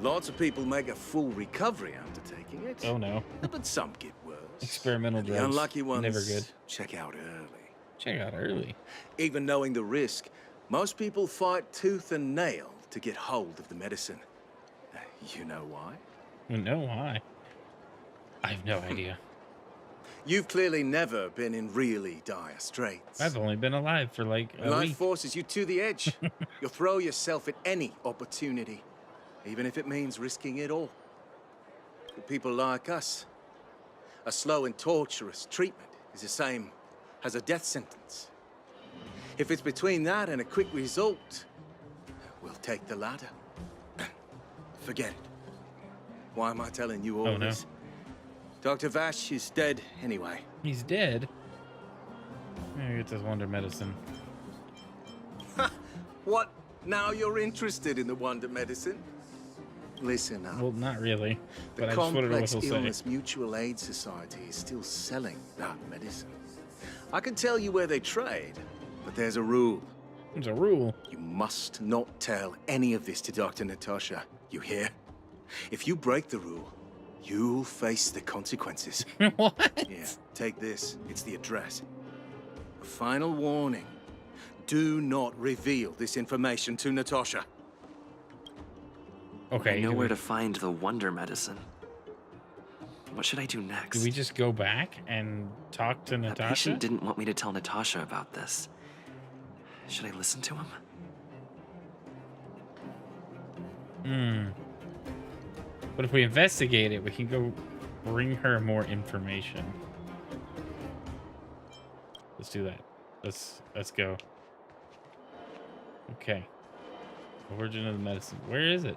Lots of people make a full recovery after taking it. Oh no. But some get worse. Experimental And drugs. the unlucky ones Never good. check out early. Check out early. Even knowing the risk, most people fight tooth and nail to get hold of the medicine. You know why? No, why? I have no idea. You've clearly never been in really dire straits. I've only been alive for like a Life week. forces you to the edge. You'll throw yourself at any opportunity, even if it means risking it all. For people like us, a slow and torturous treatment is the same as a death sentence. If it's between that and a quick result, we'll take the latter. Forget it. Why am I telling you all Oh, no. this? Dr. Vash is dead anyway. He's dead? Maybe it's his wonder medicine. What? Now you're interested in the wonder medicine? Listen up. Well, not really. The But I just wondered what Complex he'll say. Illness Mutual Aid Society is still selling that medicine. I can tell you where they trade, but there's a rule. There's a rule? You must not tell any of this to Dr. Natasha. You hear? If you break the rule, you'll face the consequences. What? Yeah, take this. It's the address. A final warning. Do not reveal this information to Natasha. Okay. I know where to find the wonder medicine. What should I do next? Do we just go back and talk to The Natasha? patient didn't want me to tell Natasha about this. Should I listen to him? But if we investigate it, we can go bring her more information. Let's do that. Let's go. Okay. Origin of the medicine. Where is it?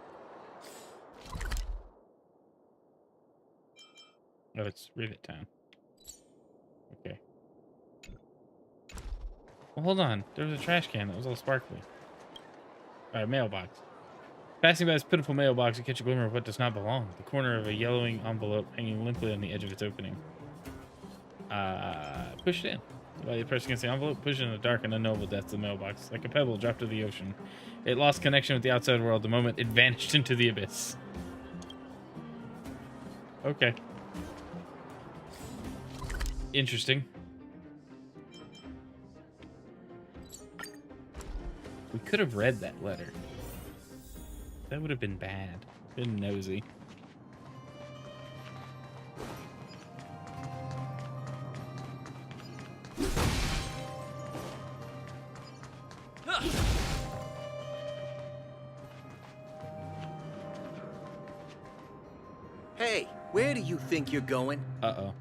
Oh, it's Rivet Town. Okay. Well, hold on. There was a trash can that was all sparkly. Alright, mailbox. Passing by this pitiful mailbox, you catch a glimmer of what does not belong. The corner of a yellowing envelope hanging limply on the edge of its opening. Push it in. While you press against the envelope, push it in the dark and unknowable depths of the mailbox. Like a pebble dropped to the ocean. It lost connection with the outside world the moment it vanished into the abyss. Okay. Interesting. We could have read that letter. That would have been bad. Been nosy. Hey, where do you think you're going? Uh-oh.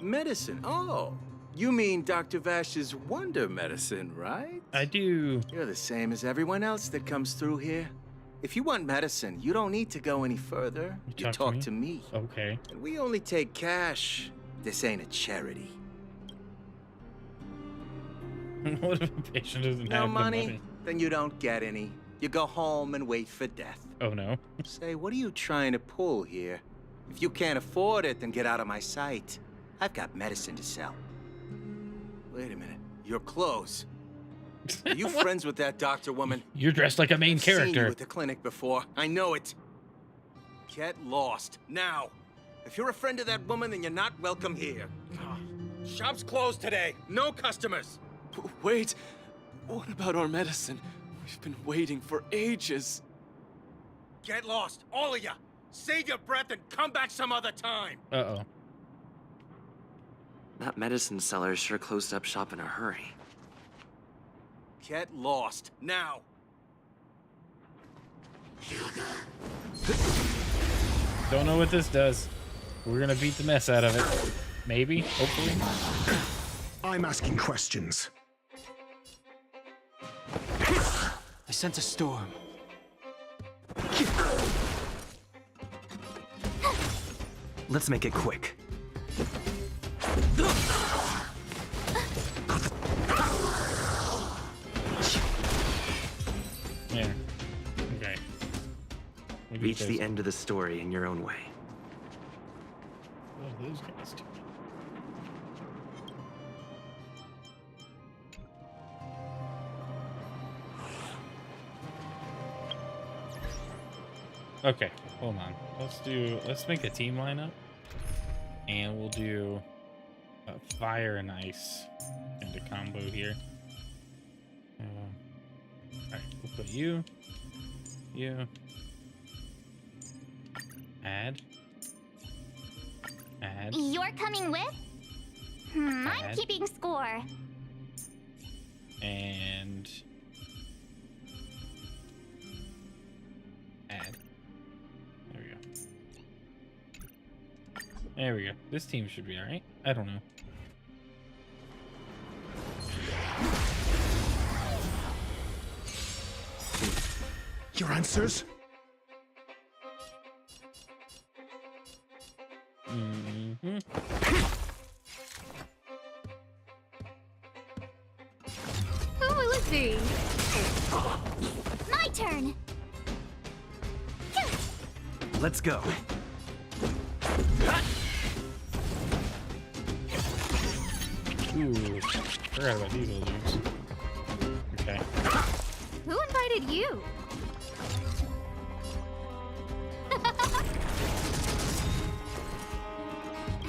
Medicine. Oh, you mean Dr. Vash's wonder medicine, right? I do. You're the same as everyone else that comes through here. If you want medicine, you don't need to go any further. You talk to me. Okay. And we only take cash. This ain't a charity. What if a patient doesn't No have money? the money? Then you don't get any. You go home and wait for death. Oh, no. Say, what are you trying to pull here? If you can't afford it, then get out of my sight. I've got medicine to sell. Wait a minute. Your clothes. Are you friends with that doctor woman? You're dressed like a main I've seen character. you at the clinic before. I know it. Get lost now. If you're a friend of that woman, then you're not welcome here. Shop's closed today. No customers. Wait. What about our medicine? We've been waiting for ages. Get lost, all of ya. Save your breath and come back some other time. Uh-oh. That medicine seller sure closed up shop in a hurry. Get lost, now. Don't know what this does. We're gonna beat the mess out of it. Maybe, hopefully. I'm asking questions. I sent a storm. Let's make it quick. Yeah. Okay. We Reach the end of the story in your own way. Oh, those guys too. Okay, hold on. Let's make a team lineup, and we'll do fire and ice kind of combo here. Alright, we'll put you, add, You're coming with? I'm keeping score. and add. There we go. There we go. This team should be alright. I don't know. Your answers? Mm-hmm. Who will it be? My turn. Let's go. Ooh, forgot about these little dudes. Okay. Who invited you?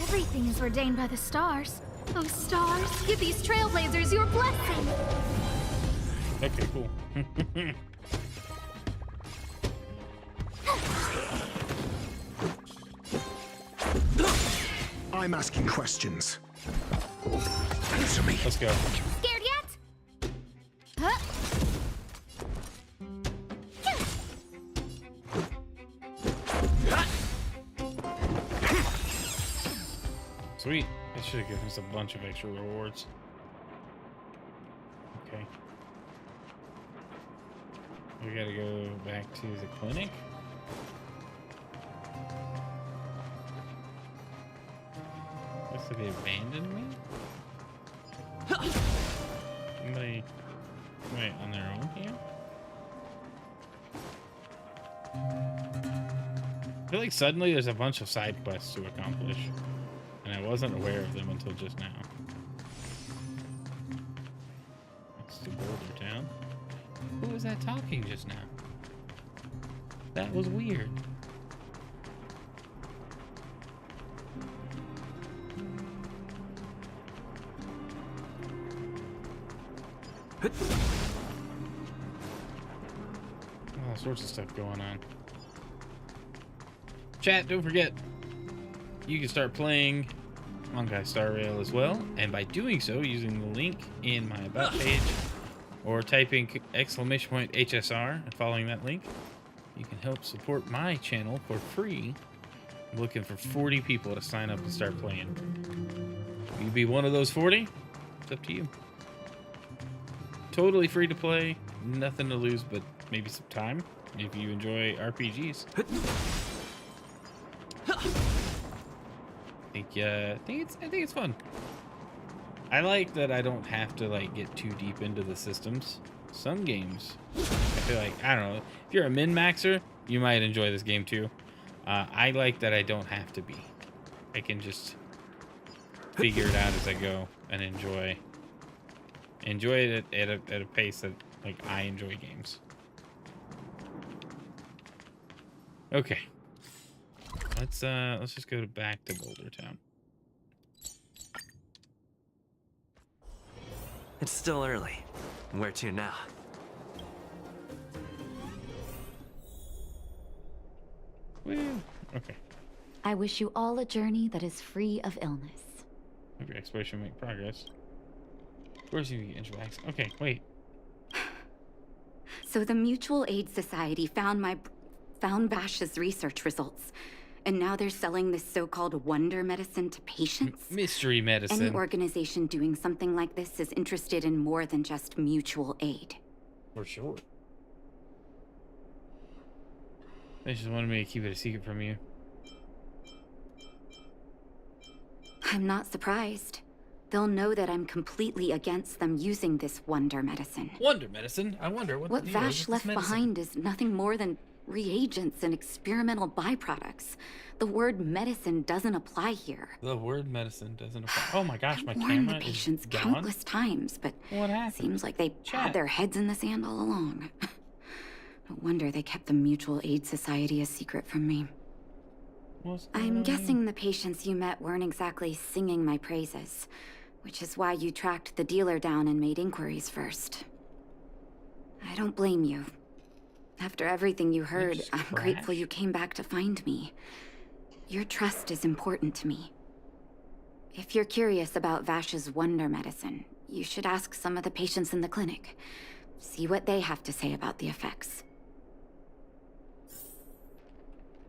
Everything is ordained by the stars. Those stars, give these Trailblazers your blessing. Okay, cool. I'm asking questions. Answer me. Let's go. Scared yet? Huh? Sweet. It should have given us a bunch of extra rewards. Okay. We gotta go back to the clinic. Looks like they abandoned me? Somebody wait on their own here? I feel like suddenly there's a bunch of side quests to accomplish, and I wasn't aware of them until just now. It's to Boulder Town. Who was that talking just now? That was weird. All sorts of stuff going on. Chat, don't forget, you can start playing Honkai Star Rail as well, and by doing so, using the link in my About page, or typing !HSR and following that link, you can help support my channel for free. I'm looking for 40 people to sign up and start playing. Will you be one of those 40? It's up to you. Totally free to play, nothing to lose but maybe some time if you enjoy RPGs. I think it's fun. I like that I don't have to like get too deep into the systems. Some games, I feel like, I don't know, if you're a min-maxer, you might enjoy this game too. I like that I don't have to be. I can just figure it out as I go and enjoy it at a pace that like I enjoy games. Okay. Let's just go back to Boulder Town. It's still early. Where to now? Woo. Okay. I wish you all a journey that is free of illness. Maybe exploration make progress. Of course you get interacts. Okay, wait. So the Mutual Aid Society found Vash's research results, and now they're selling this so-called wonder medicine to patients. Mystery medicine. Any organization doing something like this is interested in more than just mutual aid. For sure. They just wanted me to keep it a secret from you. I'm not surprised. They'll know that I'm completely against them using this wonder medicine. Wonder medicine? I wonder what What the deal is Vash with left this medicine. behind is nothing more than reagents and experimental byproducts. The word medicine doesn't apply here. The word medicine doesn't apply. Oh my gosh, my I warned camera the patients is gone. countless times, but What happened? seems like they Chat. had their heads in the sand all along. No wonder they kept the Mutual Aid Society a secret from me. I'm guessing the patients you met weren't exactly singing my praises, which is why you tracked the dealer down and made inquiries first. I don't blame you. After everything you heard, I'm grateful you came back to find me. Your trust is important to me. If you're curious about Vash's wonder medicine, you should ask some of the patients in the clinic. See what they have to say about the effects.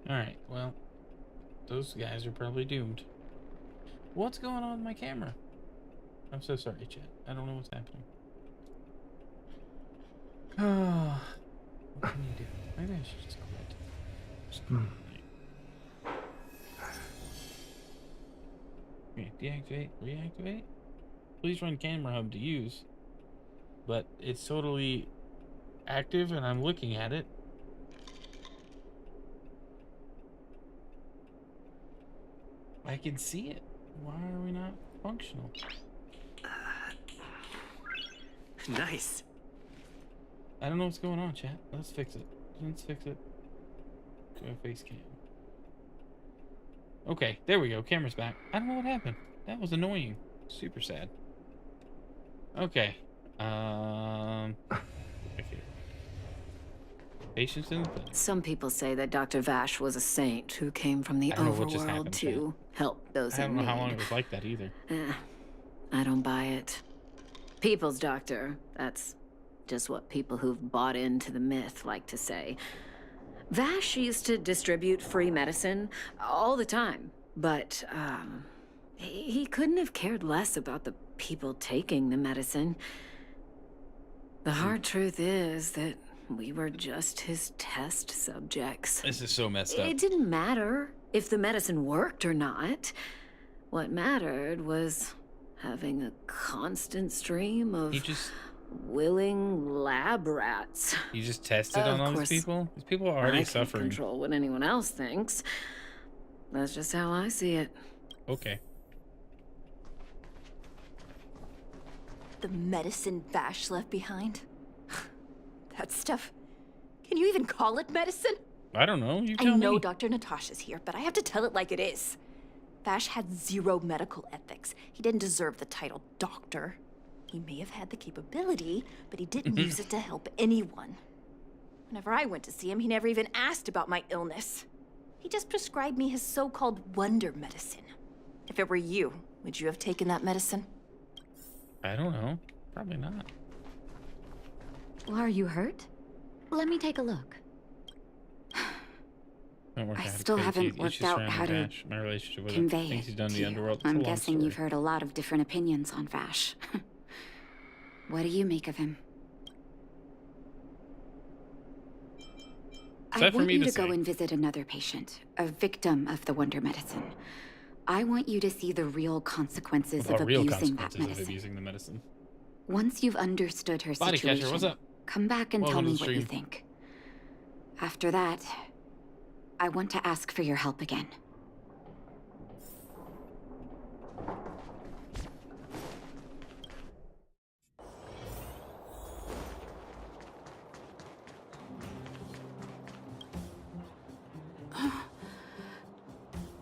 Alright, well, those guys are probably doomed. What's going on with my camera? I'm so sorry, chat. I don't know what's happening. What can you do? Maybe I should just quit. Just quit. Okay, deactivate, reactivate. Please run camera hub to use. But it's totally active and I'm looking at it. I can see it. Why are we not functional? Nice. I don't know what's going on, chat. Let's fix it. Let's fix it. Do a face cam. Okay, there we go. Camera's back. I don't know what happened. That was annoying. Super sad. Okay. Okay. Patients in the clinic. Some people say that Dr. Vash was a saint who came from the I don't know what just overworld happened, to help those I in don't know need. how long it was like that either. I don't buy it. People's doctor. That's just what people who've bought into the myth like to say. Vash used to distribute free medicine all the time, but he couldn't have cared less about the people taking the medicine. The hard truth is that we were just his test subjects. This is so messed up. It didn't matter if the medicine worked or not. What mattered was having a constant stream of willing lab rats. You just tested on all these people? These people are already I suffering. can't control what anyone else thinks. That's just how I see it. Okay. The medicine Vash left behind? That stuff. Can you even call it medicine? I don't know. You I tell know me. Dr. Natasha's here, but I have to tell it like it is. Vash had zero medical ethics. He didn't deserve the title doctor. He may have had the capability, but he didn't use it to help anyone. Whenever I went to see him, he never even asked about my illness. He just prescribed me his so-called wonder medicine. If it were you, would you have taken that medicine? I don't know. Probably not. Are you hurt? Let me take a look. I still haven't worked out how to my relationship with convey him. Things he's it done in to the you. underworld. It's a I'm long guessing story. you've heard a lot of different opinions on Vash. What do you make of him? I that for want me you to to go say? and visit another patient, a victim of the wonder medicine. I want you to see the real consequences The of real abusing that consequences of medicine. abusing the medicine. Once you've understood her Body situation, catcher, what's up? come back and Welcome tell to me the what you stream. think. After that, I want to ask for your help again.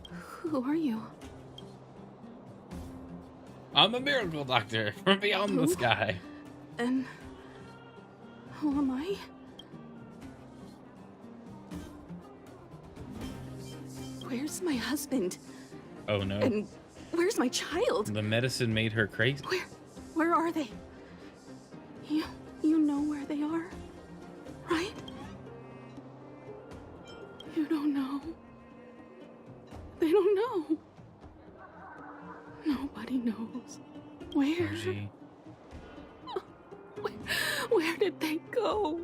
Who are you? I'm a miracle doctor from beyond the sky. And who am I? Where's my husband? Oh no. And where's my child? The medicine made her crazy. Where are they? You know where they are, right? You don't know. They don't know. Nobody knows. Where? Where did they go?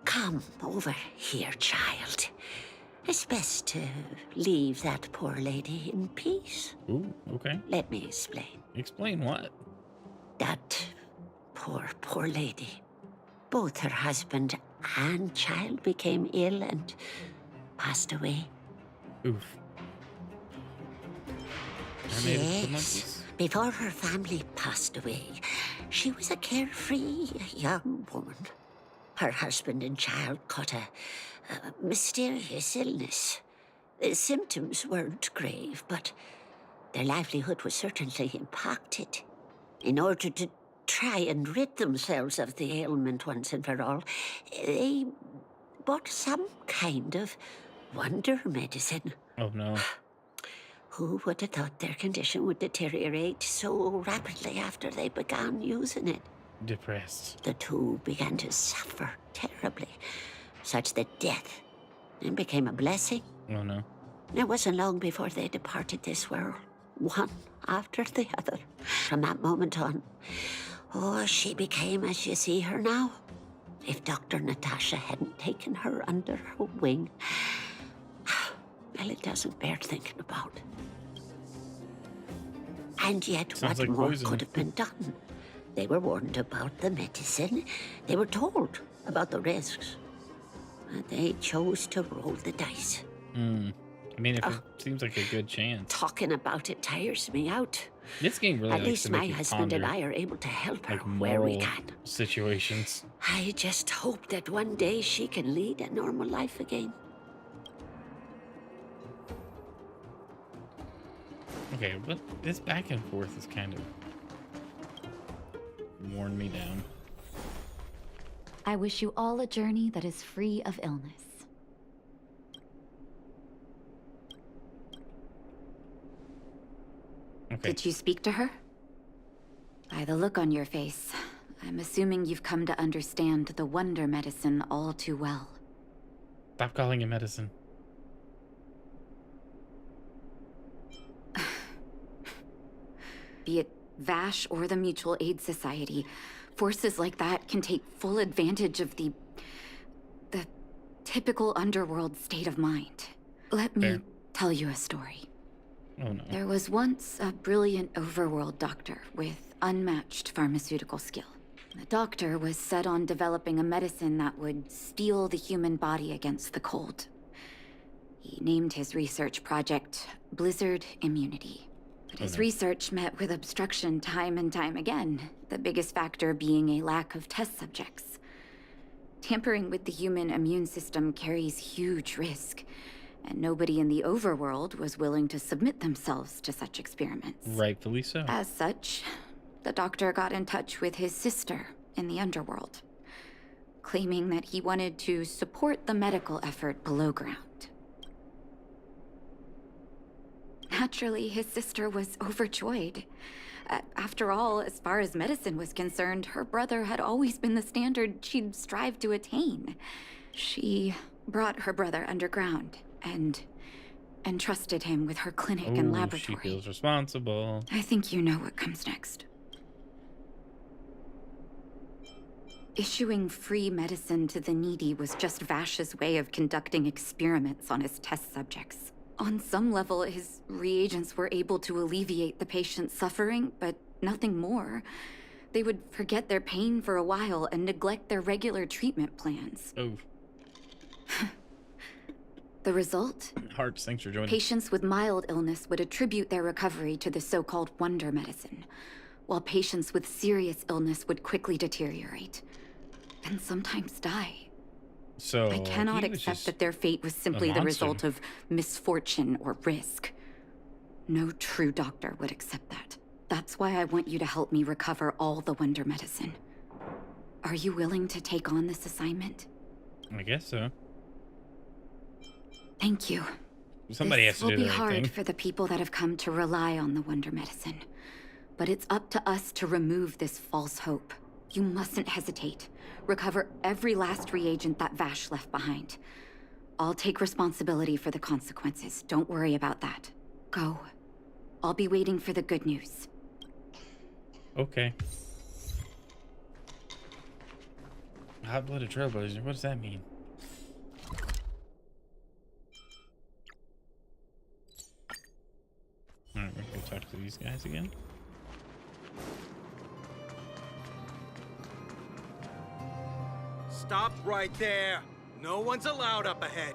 Come over here, child. It's best to leave that poor lady in peace. Ooh, okay. Let me explain. Explain what? That poor lady. Both her husband and child became ill and passed away. Oof. Yes, before her family passed away, she was a carefree young woman. Her husband and child caught a mysterious illness. The symptoms weren't grave, but their livelihood was certainly impacted. In order to try and rid themselves of the ailment once and for all, they bought some kind of wonder medicine. Oh no. Who would have thought their condition would deteriorate so rapidly after they began using it? Depressed. The two began to suffer terribly, such that death then became a blessing. Oh no. It wasn't long before they departed this world, one after the other. From that moment on, she became as you see her now. If Dr. Natasha hadn't taken her under her wing, well, it doesn't bear thinking about. And yet, Sounds what like more poison. could have been done? They were warned about the medicine. They were told about the risks. And they chose to roll the dice. I mean, if it seems like a good chance. Talking about it tires me out. This game really At likes least to make my you husband and ponder, I are able to help her like, where we moral can. situations. I just hope that one day she can lead a normal life again. Okay, but this back and forth is kind of worn me down. I wish you all a journey that is free of illness. Okay. Did you speak to her? By the look on your face, I'm assuming you've come to understand the wonder medicine all too well. Stop calling it medicine. Be it Vash or the Mutual Aid Society, forces like that can take full advantage of the typical underworld state of mind. Let me tell you a story. Oh no. There was once a brilliant overworld doctor with unmatched pharmaceutical skill. The doctor was set on developing a medicine that would steel the human body against the cold. He named his research project Blizzard Immunity. But his research met with obstruction time and time again, the biggest factor being a lack of test subjects. Tampering with the human immune system carries huge risk, and nobody in the overworld was willing to submit themselves to such experiments. Rightfully so. As such, the doctor got in touch with his sister in the underworld, claiming that he wanted to support the medical effort below ground. Naturally, his sister was overjoyed. After all, as far as medicine was concerned, her brother had always been the standard she'd strived to attain. She brought her brother underground and entrusted him with her clinic and laboratory. She feels responsible. I think you know what comes next. Issuing free medicine to the needy was just Vash's way of conducting experiments on his test subjects. On some level, his reagents were able to alleviate the patient's suffering, but nothing more. They would forget their pain for a while and neglect their regular treatment plans. Oh. The result? Hearts, thanks for joining. Patients with mild illness would attribute their recovery to the so-called wonder medicine, while patients with serious illness would quickly deteriorate, and sometimes die. So I cannot accept that their fate was simply the result of misfortune or risk. No true doctor would accept that. That's why I want you to help me recover all the Wonder Medicine. Are you willing to take on this assignment? I guess so. Thank you. Somebody has this to will do be the right hard thing. for the people that have come to rely on the Wonder Medicine. But it's up to us to remove this false hope. You mustn't hesitate. Recover every last reagent that Vash left behind. I'll take responsibility for the consequences. Don't worry about that. Go. I'll be waiting for the good news. Okay. Hot-blooded Trailblazer, what does that mean? Alright, we're gonna go talk to these guys again. Stop right there. No one's allowed up ahead.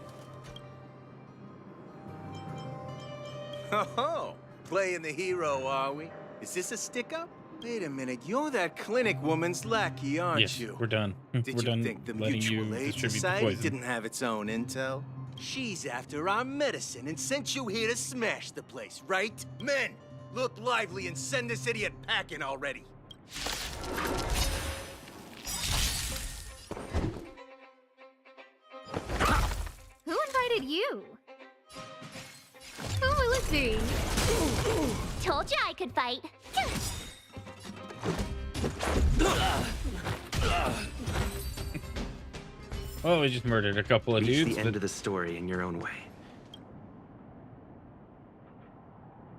Oh, playing the hero, are we? Is this a stick-up? Wait a minute, you're that clinic woman's lackey, aren't Yes, you? we're done. Did We're you done think the letting you Mutual Aid distribute the Society poison. didn't have its own intel? She's after our medicine and sent you here to smash the place, right? Men, look lively and send this idiot packing already. Who invited you? Who will it be? Told you I could fight. Well, we just murdered a couple of Reach dudes. the end of the story in your own way.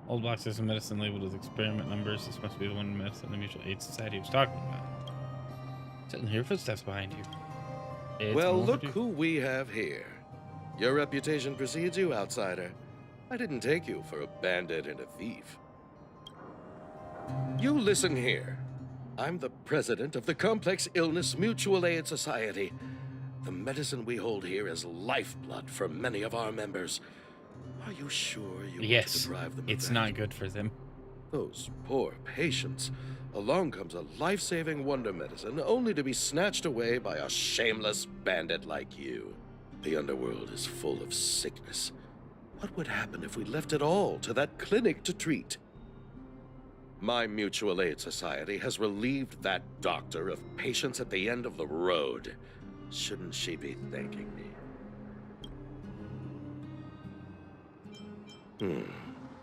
Old box has a medicine labeled as experiment numbers. This must be the one medicine the Mutual Aid Society was talking about. Sitting here, footsteps behind you. It's Well, more look to do. who we have here. Your reputation precedes you, outsider. I didn't take you for a bandit and a thief. You listen here. I'm the president of the Complex Illness Mutual Aid Society. The medicine we hold here is lifeblood for many of our members. Are you sure you want Yes, to deprive them of it's that? not good for them. Those poor patients. Along comes a life-saving wonder medicine only to be snatched away by a shameless bandit like you. The underworld is full of sickness. What would happen if we left it all to that clinic to treat? My Mutual Aid Society has relieved that doctor of patients at the end of the road. Shouldn't she be thanking me?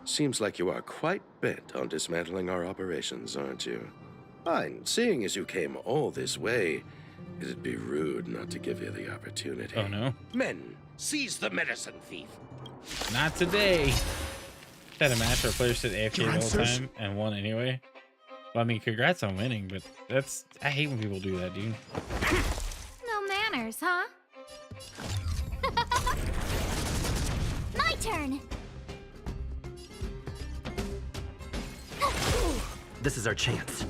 Seems like you are quite bent on dismantling our operations, aren't you? Fine, seeing as you came all this way, it'd be rude not to give you the opportunity. Oh no. Men, seize the medicine thief. Not today. Had a match where players sit AFK the whole time and won anyway. Well, I mean, congrats on winning, but that's... I hate when people do that, dude. No manners, huh? My turn. This is our chance.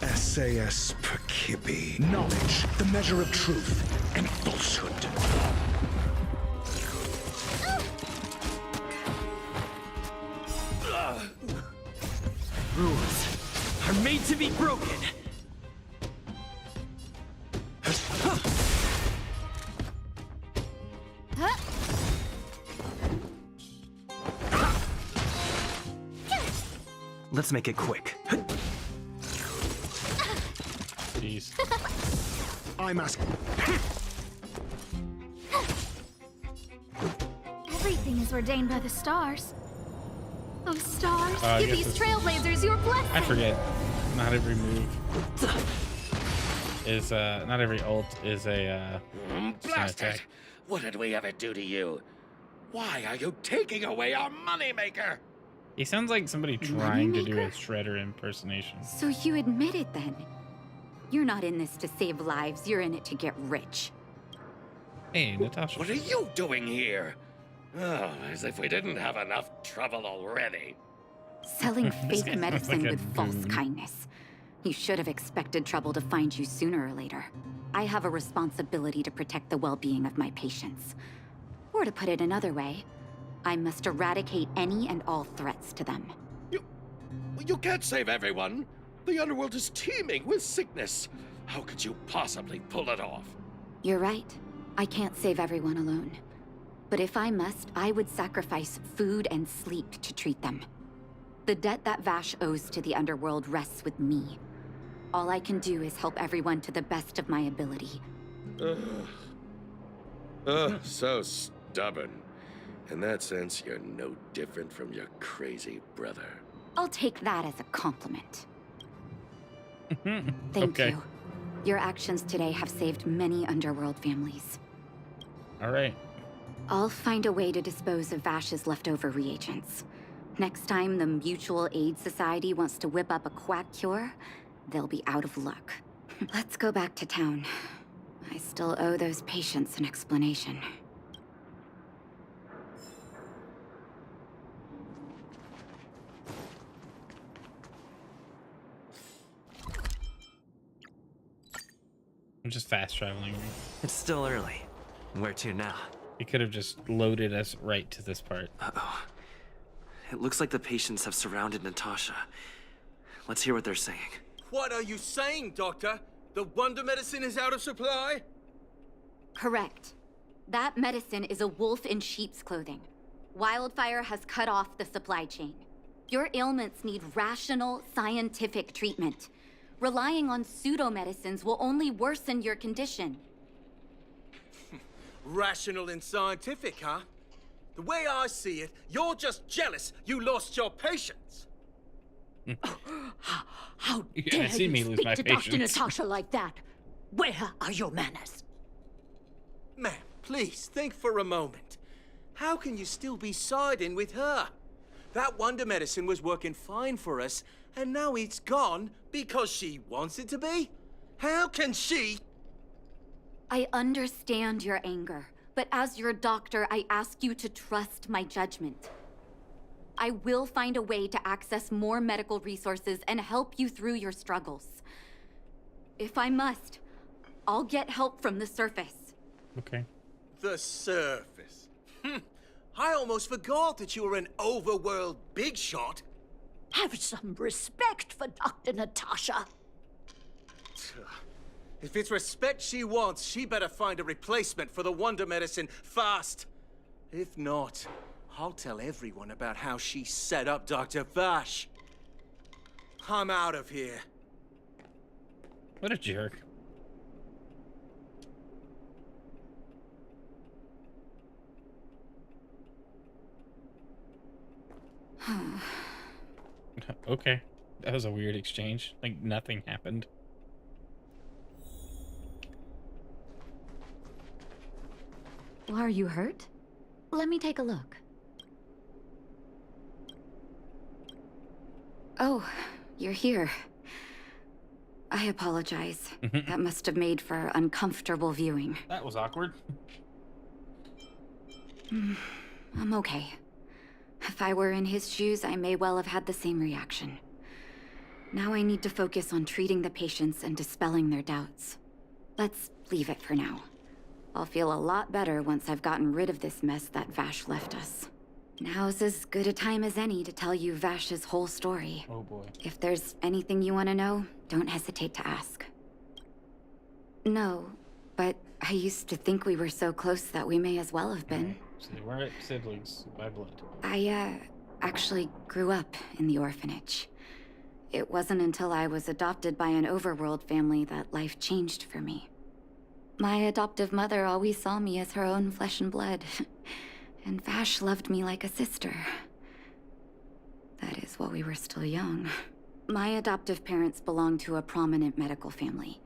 SAS Perkibi. Knowledge, the measure of truth and falsehood. Rules are made to be broken. Let's make it quick. Jeez. I'm asking. Everything is ordained by the stars. Oh, stars, I give guess these this is- trailblazers your blessing. I forget. Not every move is, not every ult is a, Blast it! attack. What did we ever do to you? Why are you taking away our moneymaker? He sounds like somebody trying to do a Shredder impersonation. So you admit it then? You're not in this to save lives, you're in it to get rich. Hey, Natasha. What are you doing here? Oh, as if we didn't have enough trouble already. Selling This fake guy sounds medicine like a with false goon. kindness. You should have expected trouble to find you sooner or later. I have a responsibility to protect the well-being of my patients. Or to put it another way, I must eradicate any and all threats to them. You can't save everyone. The underworld is teeming with sickness. How could you possibly pull it off? You're right. I can't save everyone alone. But if I must, I would sacrifice food and sleep to treat them. The debt that Vash owes to the underworld rests with me. All I can do is help everyone to the best of my ability. So stubborn. In that sense, you're no different from your crazy brother. I'll take that as a compliment. Thank Okay. you. Your actions today have saved many underworld families. All right. I'll find a way to dispose of Vash's leftover reagents. Next time the Mutual Aid Society wants to whip up a quack cure, they'll be out of luck. Let's go back to town. I still owe those patients an explanation. I'm just fast traveling. It's still early. Where to now? It could have just loaded us right to this part. Uh-oh. It looks like the patients have surrounded Natasha. Let's hear what they're saying. What are you saying, Doctor? The wonder medicine is out of supply? Correct. That medicine is a wolf in sheep's clothing. Wildfire has cut off the supply chain. Your ailments need rational, scientific treatment. Relying on pseudo-medicines will only worsen your condition. Rational and scientific, huh? The way I see it, you're just jealous you lost your patients. How You dare haven't seen me you lose speak my to Dr. patience. Natasha like that? Where are your manners? Ma'am, please think for a moment. How can you still be siding with her? That wonder medicine was working fine for us, and now it's gone because she wants it to be? How can she? I understand your anger, but as your doctor, I ask you to trust my judgment. I will find a way to access more medical resources and help you through your struggles. If I must, I'll get help from the surface. Okay. The surface. I almost forgot that you were an overworld big shot. Have some respect for Dr. Natasha. If it's respect she wants, she better find a replacement for the wonder medicine fast. If not, I'll tell everyone about how she set up Dr. Vash. I'm out of here. What a jerk. Okay. That was a weird exchange. Like, nothing happened. Are you hurt? Let me take a look. Oh, you're here. I apologize. That must have made for uncomfortable viewing. That was awkward. I'm okay. If I were in his shoes, I may well have had the same reaction. Now I need to focus on treating the patients and dispelling their doubts. Let's leave it for now. I'll feel a lot better once I've gotten rid of this mess that Vash left us. Now's as good a time as any to tell you Vash's whole story. Oh boy. If there's anything you want to know, don't hesitate to ask. No, but I used to think we were so close that we may as well have been. So they weren't siblings by blood. I, actually grew up in the orphanage. It wasn't until I was adopted by an overworld family that life changed for me. My adoptive mother always saw me as her own flesh and blood. And Vash loved me like a sister. That is while we were still young. My adoptive parents belonged to a prominent medical family.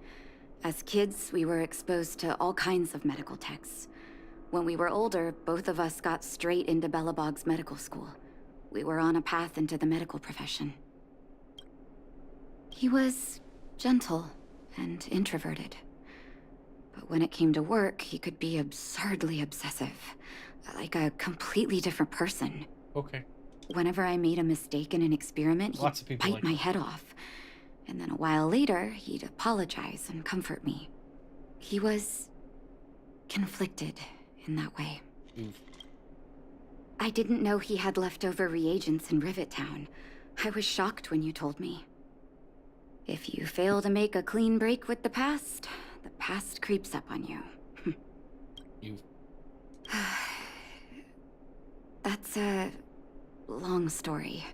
As kids, we were exposed to all kinds of medical texts. When we were older, both of us got straight into Belobog's medical school. We were on a path into the medical profession. He was gentle and introverted. But when it came to work, he could be absurdly obsessive. Like a completely different person. Okay. Whenever I made a mistake in an experiment, Lots he'd of people bite like my that. head off. And then a while later, he'd apologize and comfort me. He was conflicted in that way. I didn't know he had leftover reagents in Rivet Town. I was shocked when you told me. If you fail to make a clean break with the past creeps up on you. That's a long story.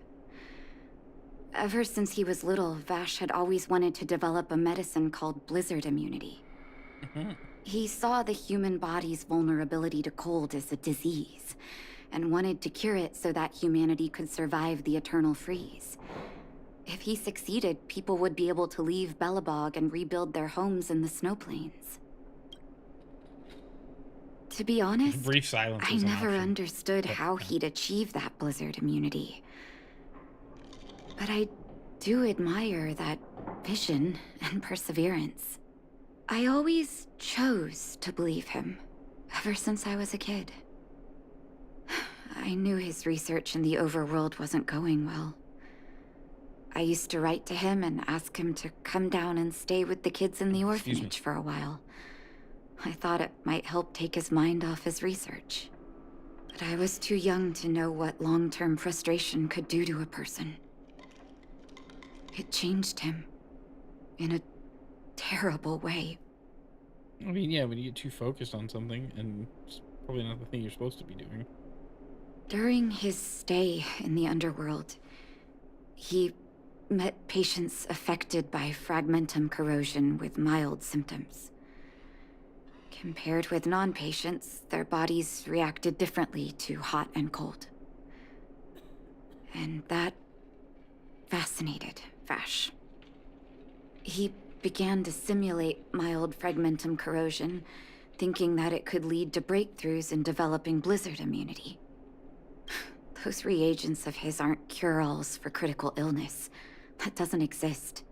Ever since he was little, Vash had always wanted to develop a medicine called blizzard immunity. He saw the human body's vulnerability to cold as a disease, and wanted to cure it so that humanity could survive the eternal freeze. If he succeeded, people would be able to leave Belobog and rebuild their homes in the snow plains. To be honest, Brief silence I is an never option. understood how he'd achieve that blizzard immunity. But I do admire that vision and perseverance. I always chose to believe him, ever since I was a kid. I knew his research in the overworld wasn't going well. I used to write to him and ask him to come down and stay with the kids in the orphanage for a while. I thought it might help take his mind off his research. But I was too young to know what long-term frustration could do to a person. It changed him in a terrible way. I mean, yeah, when you get too focused on something, and it's probably not the thing you're supposed to be doing. During his stay in the underworld, he met patients affected by fragmentum corrosion with mild symptoms. Compared with non-patients, their bodies reacted differently to hot and cold. And that fascinated Vash. He began to simulate mild fragmentum corrosion, thinking that it could lead to breakthroughs in developing blizzard immunity. Those reagents of his aren't cure-alls for critical illness. That doesn't exist.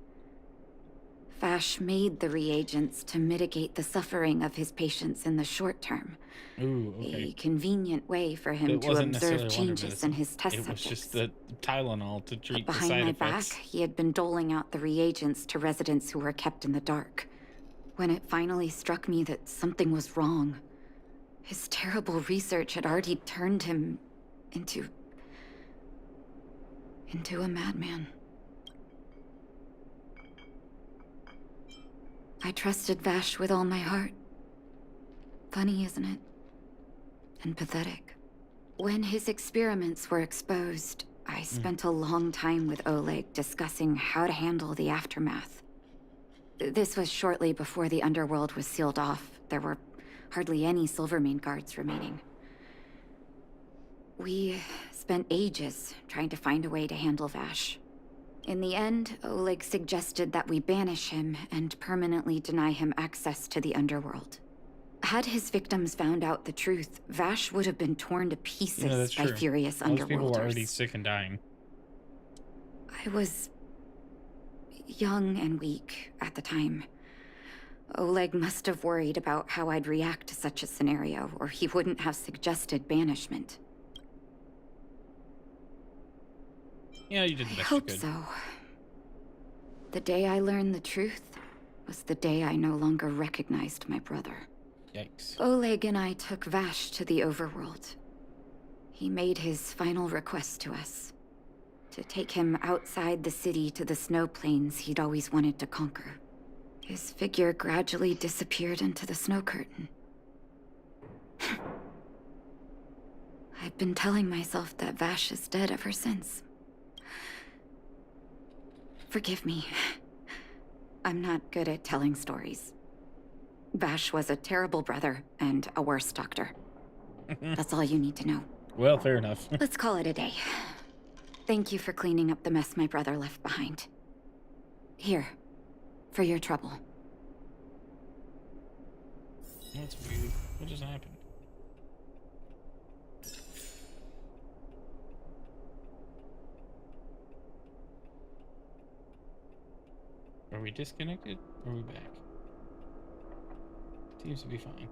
Vash made the reagents to mitigate the suffering of his patients in the short term. Ooh, okay. A convenient way for him to observe changes in his test subjects. It was subjects. just the Tylenol to treat the Behind side my effects. back, he had been doling out the reagents to residents who were kept in the dark. When it finally struck me that something was wrong, his terrible research had already turned him into a madman. I trusted Vash with all my heart. Funny, isn't it? And pathetic. When his experiments were exposed, I spent a long time with Oleg discussing how to handle the aftermath. This was shortly before the underworld was sealed off. There were hardly any Silvermane guards remaining. We spent ages trying to find a way to handle Vash. In the end, Oleg suggested that we banish him and permanently deny him access to the underworld. Had his victims found out the truth, Vash would have been torn to pieces by furious underworlders. Most people were already sick and dying. I was young and weak at the time. Oleg must have worried about how I'd react to such a scenario, or he wouldn't have suggested banishment. Yeah, you did the best I hope you could. so. The day I learned the truth was the day I no longer recognized my brother. Yikes. Oleg and I took Vash to the overworld. He made his final request to us. To take him outside the city to the snow plains he'd always wanted to conquer. His figure gradually disappeared into the snow curtain. I've been telling myself that Vash is dead ever since. Forgive me. I'm not good at telling stories. Vash was a terrible brother and a worse doctor. That's all you need to know. Well, fair enough. Let's call it a day. Thank you for cleaning up the mess my brother left behind. Here, for your trouble. That's weird. What just happened? Are we disconnected? Or are we back? Seems to be fine.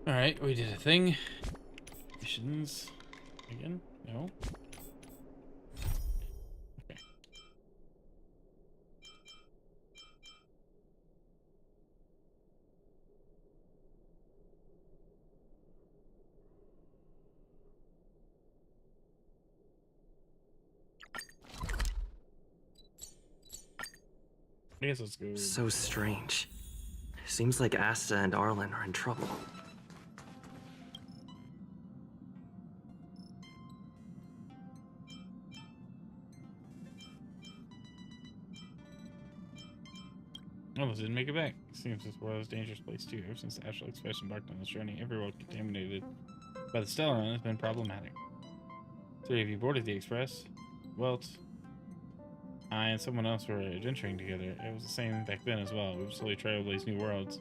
Alright, we did a thing. Missions. Again? No? Okay. I guess let's go. So strange. Seems like Asta and Arlen are in trouble. Almost didn't make it back. Seems this world is a dangerous place too. Ever since the Astral Express embarked on this journey, every world contaminated by the Stellaron has been problematic. 3 of you boarded the Express. Welt, I and someone else were adventuring together. It was the same back then as well. We would slowly trailblaze new worlds,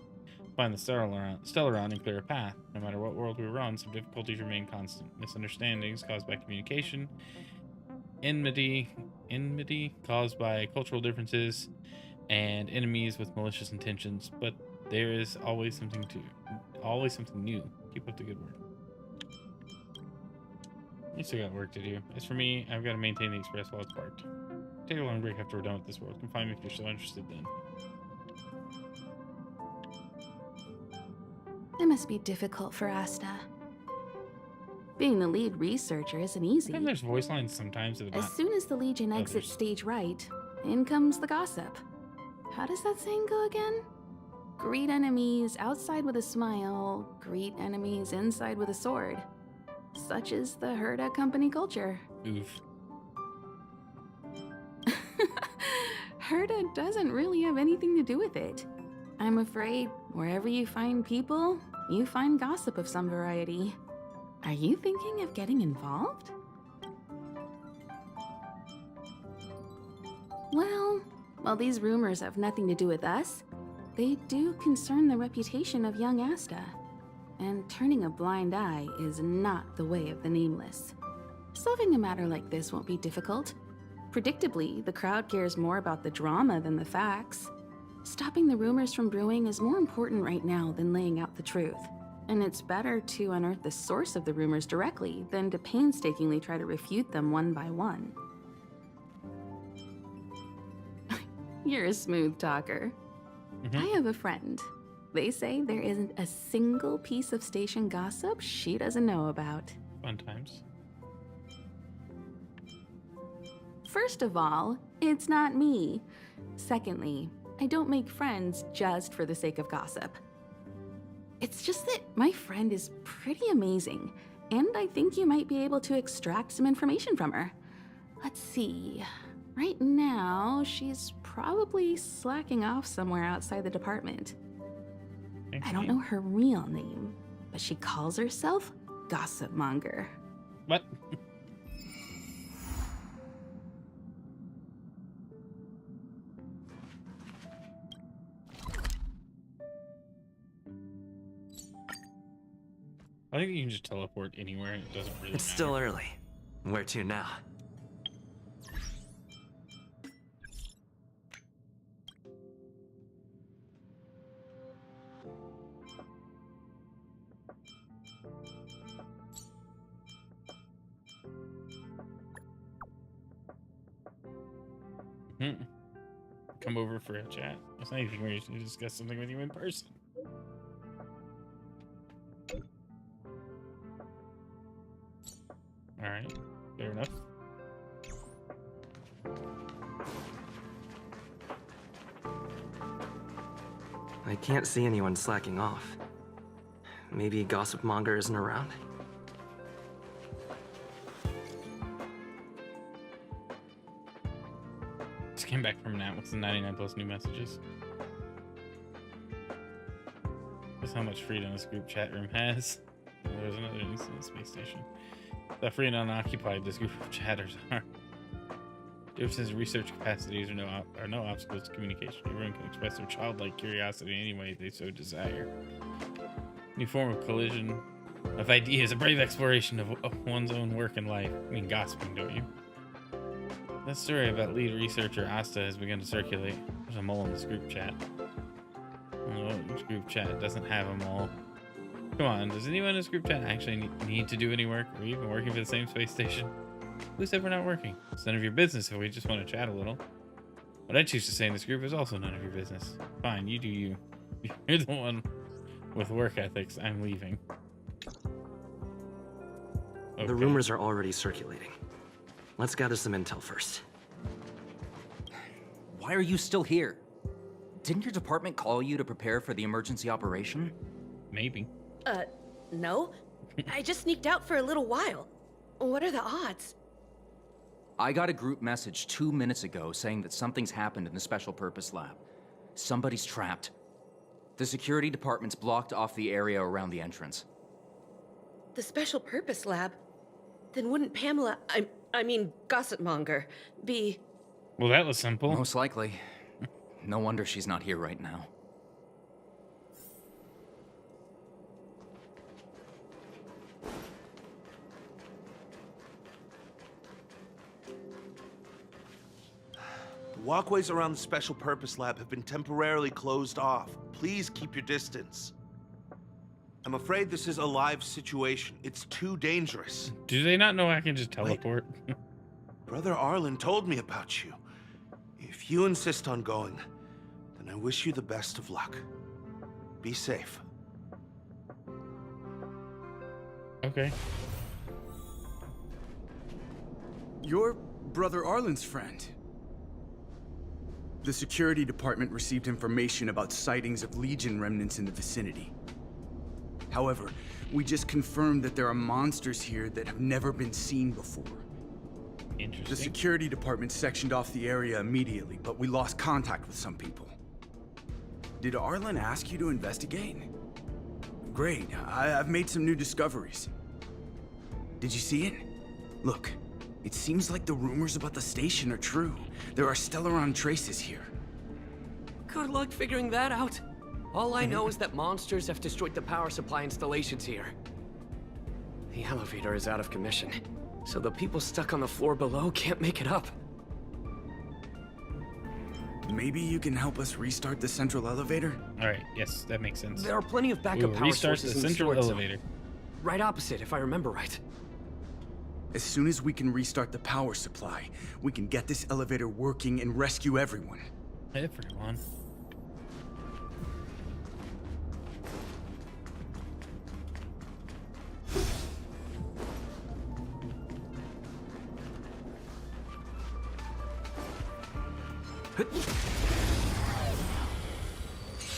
find the Stellaron and clear a path. No matter what world we were on, some difficulties remain constant. Misunderstandings caused by communication, enmity caused by cultural differences, and enemies with malicious intentions. But there is always something new. Keep up the good work. You still got work to do. As for me, I've got to maintain the Express while it's parked. Take a long break after we're done with this world. Come find me if you're still interested then. It must be difficult for Asta. Being the lead researcher isn't easy. And there's voice lines sometimes. As soon as the Legion exits stage right, in comes the gossip. How does that saying go again? Greet enemies outside with a smile, greet enemies inside with a sword. Such is the Herda company culture. Oof. Herda doesn't really have anything to do with it. I'm afraid wherever you find people, you find gossip of some variety. Are you thinking of getting involved? Well, while these rumors have nothing to do with us, they do concern the reputation of young Asta. And turning a blind eye is not the way of the Nameless. Solving a matter like this won't be difficult. Predictably, the crowd cares more about the drama than the facts. Stopping the rumors from brewing is more important right now than laying out the truth. And it's better to unearth the source of the rumors directly than to painstakingly try to refute them one by one. You're a smooth talker. I have a friend. They say there isn't a single piece of station gossip she doesn't know about. Fun times. First of all, it's not me. Secondly, I don't make friends just for the sake of gossip. It's just that my friend is pretty amazing, and I think you might be able to extract some information from her. Let's see. Right now, she's probably slacking off somewhere outside the department. I don't know her real name, but she calls herself Gossip Monger. What? I think you can just teleport anywhere and it doesn't really It's matter. still early. Where to now? Come over for a chat. It's not even ready to discuss something with you in person. Alright, fair enough. I can't see anyone slacking off. Maybe Gossip Monger isn't around? Just came back from a nap with the 99 plus new messages. That's how much freedom this group chat room has. There's another instance space station. How free and unoccupied this group of chatters are. Differences in research capacities are no obstacles to communication. Everyone can express their childlike curiosity in any way they so desire. New form of collision of ideas, a brave exploration of one's own work and life. I mean, gossiping, don't you? That story about lead researcher Asta has begun to circulate. There's a mole in this group chat. Well, this group chat doesn't have a mole. Come on, does anyone in this group chat actually need to do any work? Are we even working for the same space station? Who said we're not working? It's none of your business if we just want to chat a little. What I choose to say in this group is also none of your business. Fine, you do you. You're the one with work ethics. I'm leaving. Okay. The rumors are already circulating. Let's gather some intel first. Why are you still here? Didn't your department call you to prepare for the emergency operation? Maybe. No. I just sneaked out for a little while. What are the odds? I got a group message 2 minutes ago saying that something's happened in the Special Purpose Lab. Somebody's trapped. The security department's blocked off the area around the entrance. The Special Purpose Lab? Then wouldn't Pamela, I mean, Gossipmonger, be... Well, that was simple. Most likely. No wonder she's not here right now. The walkways around the Special Purpose Lab have been temporarily closed off. Please keep your distance. I'm afraid this is a live situation. It's too dangerous. Do they not know I can just teleport? Brother Arlen told me about you. If you insist on going, then I wish you the best of luck. Be safe. Okay. You're Brother Arlen's friend. The security department received information about sightings of Legion remnants in the vicinity. However, we just confirmed that there are monsters here that have never been seen before. Interesting. The security department sectioned off the area immediately, but we lost contact with some people. Did Arlen ask you to investigate? Great, I've made some new discoveries. Did you see it? Look, it seems like the rumors about the station are true. There are Stellaron traces here. Good luck figuring that out. All I know is that monsters have destroyed the power supply installations here. The elevator is out of commission, so the people stuck on the floor below can't make it up. Maybe you can help us restart the central elevator? Alright, yes, that makes sense. There are plenty of backup power restart sources the in the central storage zone. elevator. Right opposite, if I remember right. As soon as we can restart the power supply, we can get this elevator working and rescue everyone. Everyone?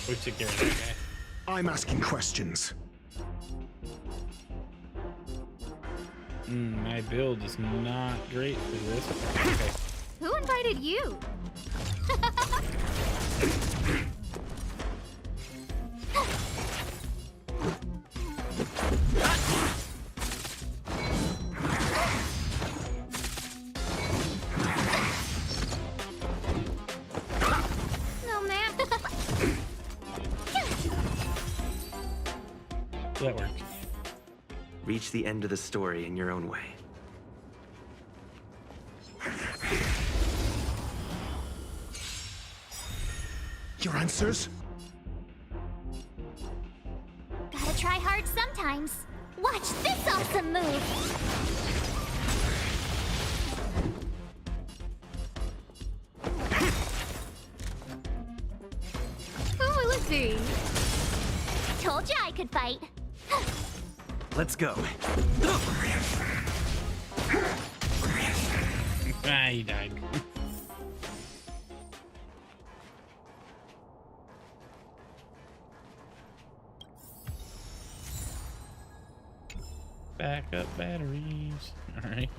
We took care of that guy. I'm asking questions. My build is not great for this. Okay. Who invited you? No, ma'am. That worked. Reach the end of the story in your own way. Your answers? Gotta try hard sometimes. Watch this awesome move. Who will it be? Told you I could fight. Let's go. Ah, he died. Backup batteries. All right.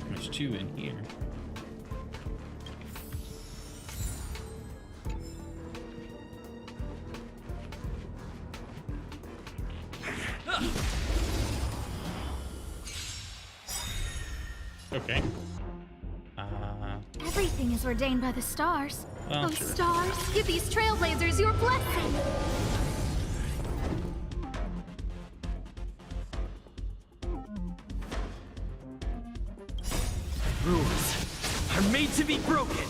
There's two in here. Okay. Everything is ordained by the stars. Well, Oh, sure. stars, give these trailblazers your blessing. Rules are made to be broken.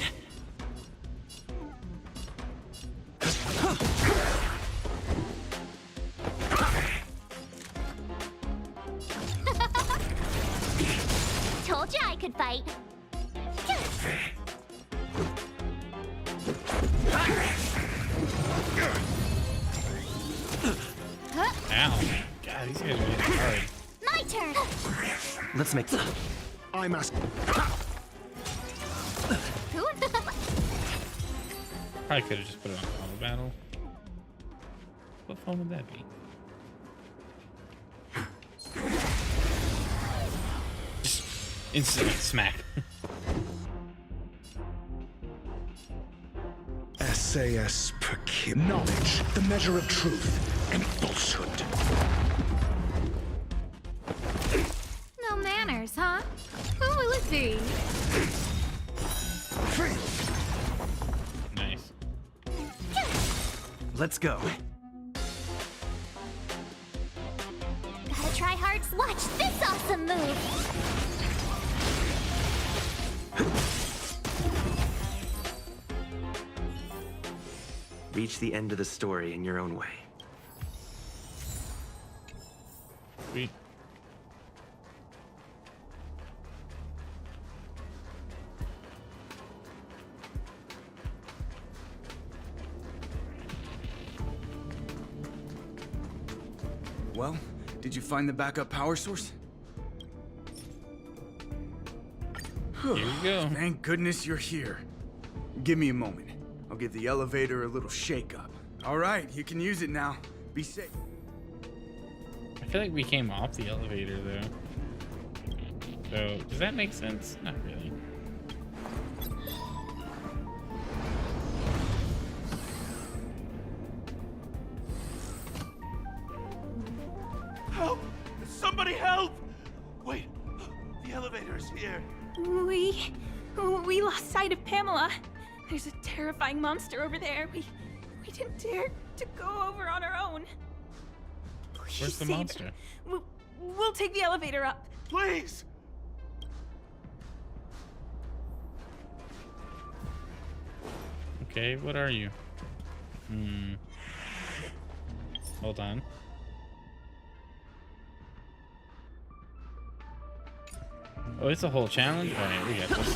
Told you I could fight. Ow. God, these guys are hitting hard. My turn. Let's make. I'm asking. Who? Probably could have just put it on auto battle. What phone would that be? Just instantly smack. SAS per kid. Knowledge, the measure of truth and falsehood. No manners, huh? Who will it be? Nice. Let's go. Gotta try hard. Watch this awesome move. Reach the end of the story in your own way. Sweet. Well, did you find the backup power source? Here we go. Thank goodness you're here. Give me a moment. I'll give the elevator a little shake up. All right, you can use it now. Be safe. I feel like we came off the elevator though. So does that make sense? Not really. Help! Somebody help! Wait, the elevator is here. We lost sight of Pamela. There's a terrifying monster over there. We didn't dare to go over on our own. Please Where's the save monster? her. We'll take the elevator up. Please! Okay, what are you? Hold on. Oh, it's a whole challenge? Alright, we got this.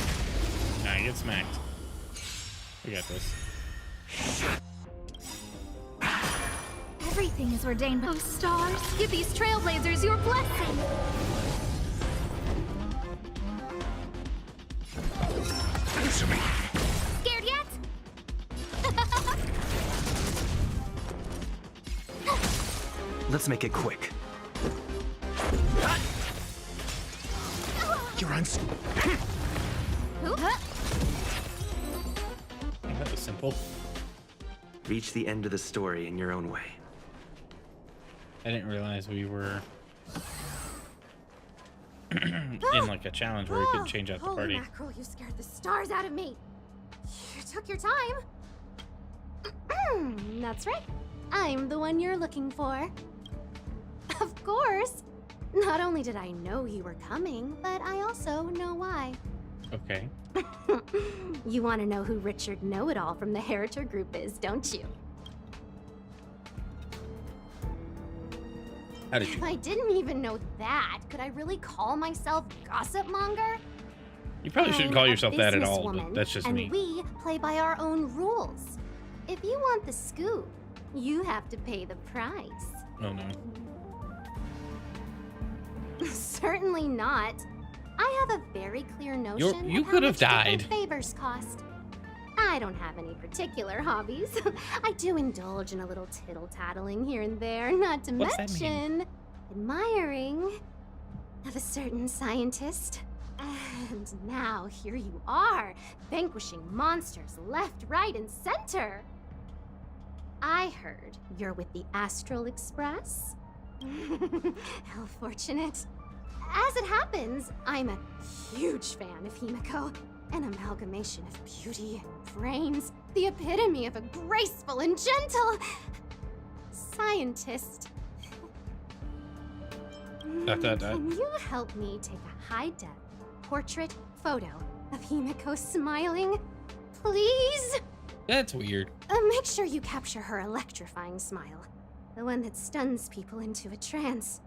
Nah, get smacked. We got this. Everything is ordained by stars. Give these trailblazers your blessing. Answer me. Scared yet? Let's make it quick. You're Who? That was simple. Reach the end of the story in your own way. I didn't realize we were in like a challenge where we could change out the Holy party. mackerel, you scared the stars out of me. You took your time. That's right. I'm the one you're looking for. Of course. Not only did I know you were coming, but I also know why. Okay. You want to know who Richard Know-It-All from the Heritor Group is, don't you? How did you? If I didn't even know that, could I really call myself Gossip Monger? You probably shouldn't call yourself that at all, but that's just and me. we play by our own rules. If you want the scoop, you have to pay the price. Oh no. Certainly not. I have a very clear notion You of how could have much different died. favors cost. I don't have any particular hobbies. I do indulge in a little tittle-tattling here and there, not to What's that mean? mention admiring of a certain scientist. And now here you are, vanquishing monsters left, right, and center. I heard you're with the Astral Express. How fortunate. As it happens, I'm a huge fan of Himiko. An amalgamation of beauty and brains. The epitome of a graceful and gentle scientist. Can you help me take a high-def portrait photo of Himiko smiling? Please? That's weird. Make sure you capture her electrifying smile. The one that stuns people into a trance.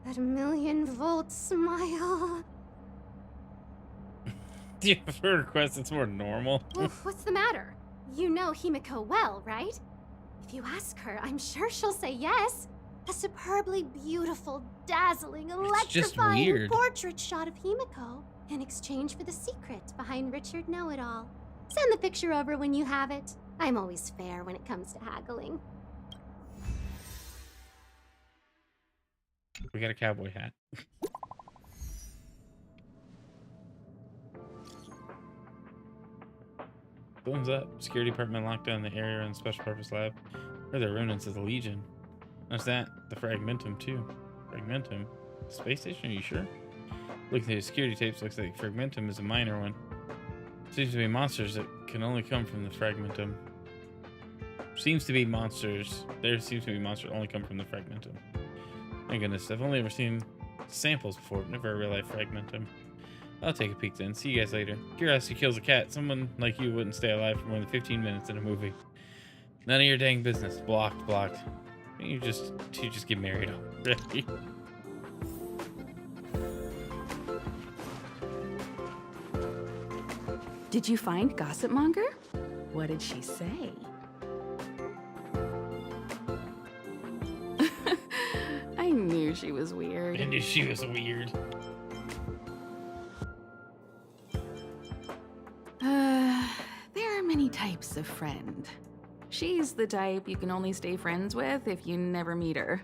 That 1,000,000-volt smile. Do you have a request that's more normal? Well, what's the matter? You know Himiko well, right? If you ask her, I'm sure she'll say yes. A superbly beautiful, dazzling, just electrifying weird. portrait shot of Himiko in exchange for the secret behind Richard Know-It-All. Send the picture over when you have it. I'm always fair when it comes to haggling. We got a cowboy hat. Thumbs up. Security department locked down the area in the special purpose lab. Or the remnants of the Legion. What's that? The Fragmentum, too. Fragmentum? Space station? Are you sure? Looking at the security tapes, looks like Fragmentum is a minor one. Seems to be monsters that can only come from the Fragmentum. Seems to be monsters. There seems to be monsters that only come from the Fragmentum. My goodness, I've only ever seen samples before, never a real life Fragmentum. I'll take a peek then. See you guys later. Curiosity kills a cat. Someone like you wouldn't stay alive for more than 15 minutes in a movie. None of your dang business. Blocked, blocked. You just get married already. Did you find Gossip Monger? What did she say? I knew she was weird. I knew she was weird. There are many types of friend. She's the type you can only stay friends with if you never meet her.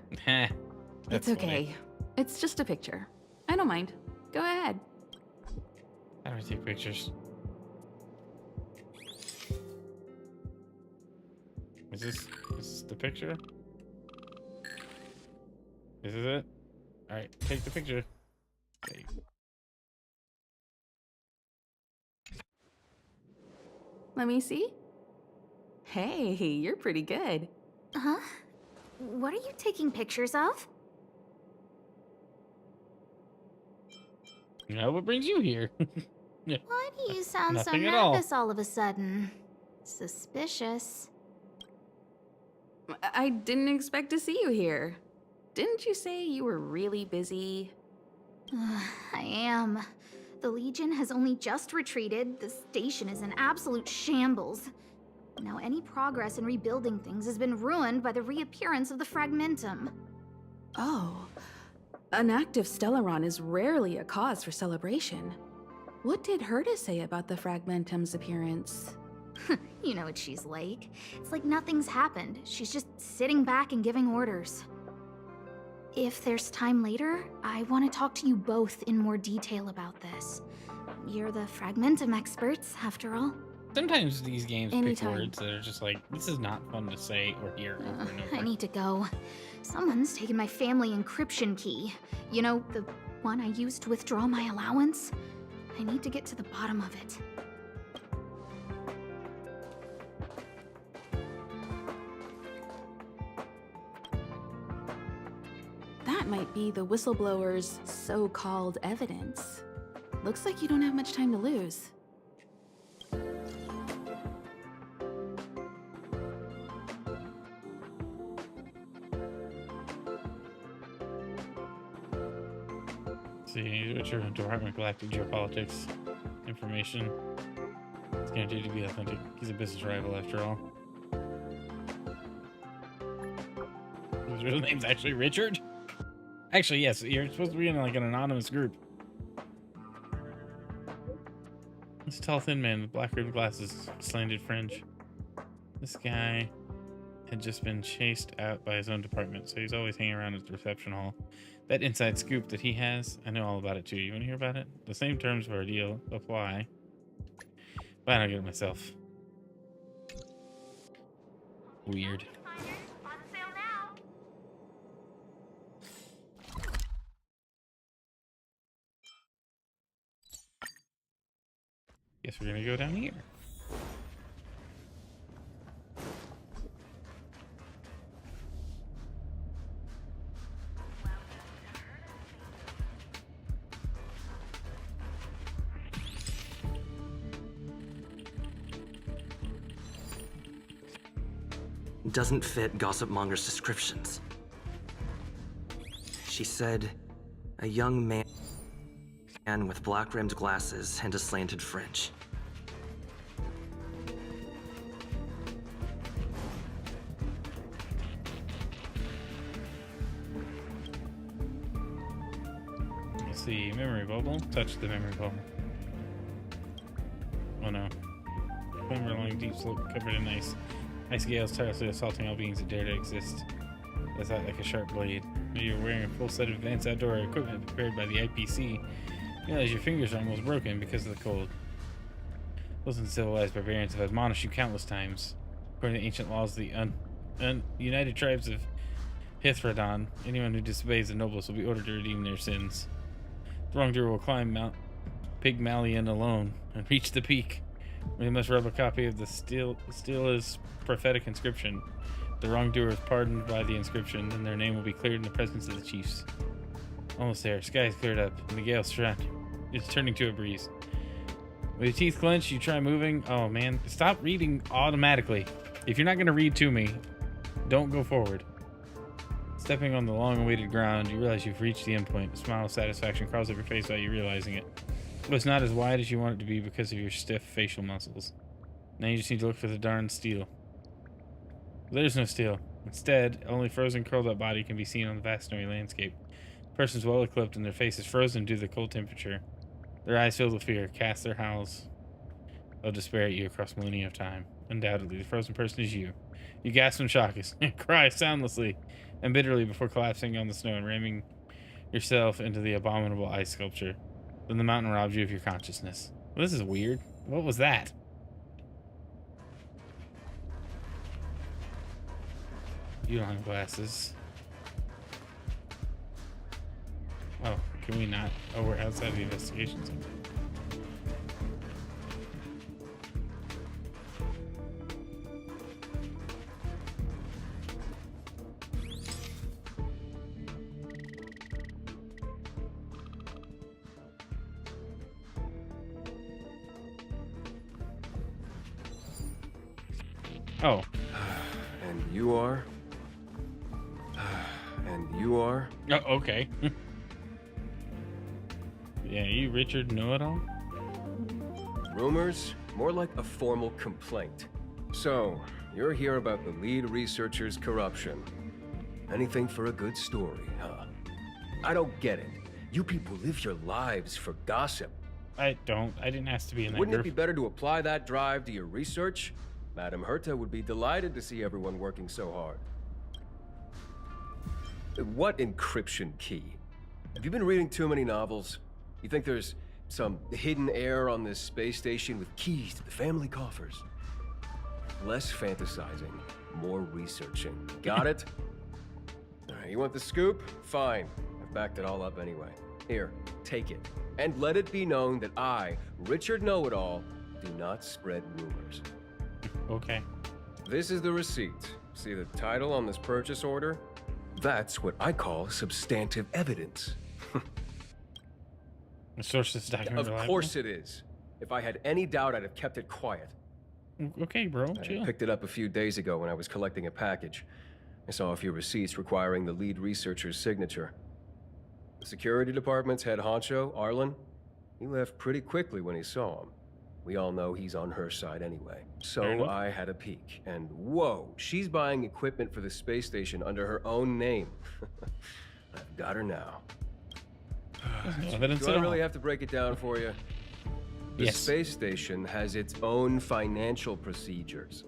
It's okay. Funny. It's just a picture. I don't mind. Go ahead. How do I take pictures? Is this the picture? This is it? Alright, take the picture. Okay. Let me see. Hey, you're pretty good. Huh? What are you taking pictures of? You know what brings you here? Yeah. Why do you sound so Nothing at all. nervous all of a sudden? Suspicious. I didn't expect to see you here. Didn't you say you were really busy? I am. The Legion has only just retreated. The station is in absolute shambles. Now any progress in rebuilding things has been ruined by the reappearance of the Fragmentum. Oh. An active Stellaron is rarely a cause for celebration. What did Herta say about the Fragmentum's appearance? You know what she's like. It's like nothing's happened. She's just sitting back and giving orders. If there's time later, I want to talk to you both in more detail about this. You're the Fragmentum experts, after all. Sometimes these games Anytime. pick words that are just like, this is not fun to say or hear over and over. I need to go. Someone's taken my family encryption key. You know, the one I used to withdraw my allowance? I need to get to the bottom of it. That might be the whistleblower's so-called evidence. Looks like you don't have much time to lose. See, Richard, Department of Galactic Geopolitics information. It's guaranteed to be authentic. He's a business rival, after all. His real name's actually Richard? Actually, yes, you're supposed to be in like an anonymous group. This tall, thin man with black-rimmed glasses, slanted fringe. This guy had just been chased out by his own department, so he's always hanging around at the reception hall. That inside scoop that he has, I know all about it too. You want to hear about it? The same terms of our deal apply. But I don't get it myself. Weird. Guess we're gonna go down here. Doesn't fit Gossip Monger's descriptions. She said, a young man with black-rimmed glasses and a slanted fringe. see. Memory bubble. Touch the memory bubble. Oh no. Climber along deep slope covered in ice. Ice gales tirelessly assaulting all beings that dare to exist. That's out like a sharp blade. Maybe you're wearing a full set of advanced outdoor equipment prepared by the IPC. You realize your fingers are almost broken because of the cold. Those uncivilized barbarians have admonished you countless times. According to ancient laws, the United Tribes of Hithradon, anyone who disobeys the nobles will be ordered to redeem their sins. The wrongdoer will climb Mount Pygmalion alone and reach the peak, where they must rub a copy of the Steela's prophetic inscription. The wrongdoer is pardoned by the inscription, and their name will be cleared in the presence of the chiefs. Almost there. Sky is cleared up, and the gale is turning to a breeze. With your teeth clenched, you try moving. Oh man, stop reading automatically. If you're not going to read to me, don't go forward. Stepping on the long-awaited ground, you realize you've reached the endpoint. A smile of satisfaction crawls up your face while you're realizing it. But it's not as wide as you want it to be because of your stiff facial muscles. Now you just need to look for the darn steel. There's no steel. Instead, only frozen, curled-up body can be seen on the vast snowy landscape. The person's well-equipped and their face is frozen due to the cold temperature. Their eyes filled with fear, cast their howls of despair at you across millennia of time. Undoubtedly, the frozen person is you. You gasp in shock and cry soundlessly and bitterly before collapsing on the snow and ramming yourself into the abominable ice sculpture. Then the mountain robs you of your consciousness. Well, this is weird. What was that? You don't have glasses. Oh, can we not? Oh, we're outside the investigation center. Oh. And you are? And you are? Oh, okay. Yeah, you Richard Know-It-All? Rumors? More like a formal complaint. So, you're here about the lead researcher's corruption. Anything for a good story, huh? I don't get it. You people live your lives for gossip. I didn't ask to be in that Wouldn't group. it be better to apply that drive to your research? Madame Herta would be delighted to see everyone working so hard. What encryption key? Have you been reading too many novels? You think there's some hidden heir on this space station with keys to the family coffers? Less fantasizing, more researching. Got it? All right, you want the scoop? Fine. I've backed it all up anyway. Here, take it. And let it be known that I, Richard Know-It-All, do not spread rumors. Okay. This is the receipt. See the title on this purchase order? That's what I call substantive evidence. The source of this document Of reliable? course it is. If I had any doubt, I'd have kept it quiet. Okay, bro, chill. I picked it up a few days ago when I was collecting a package. I saw a few receipts requiring the lead researcher's signature. The security department's head honcho, Arlen, he left pretty quickly when he saw him. We all know he's on her side anyway. So I had a peek, and whoa, she's buying equipment for the space station under her own name. I've got her now. Do I really have to break it down for you? The space station has its own financial procedures.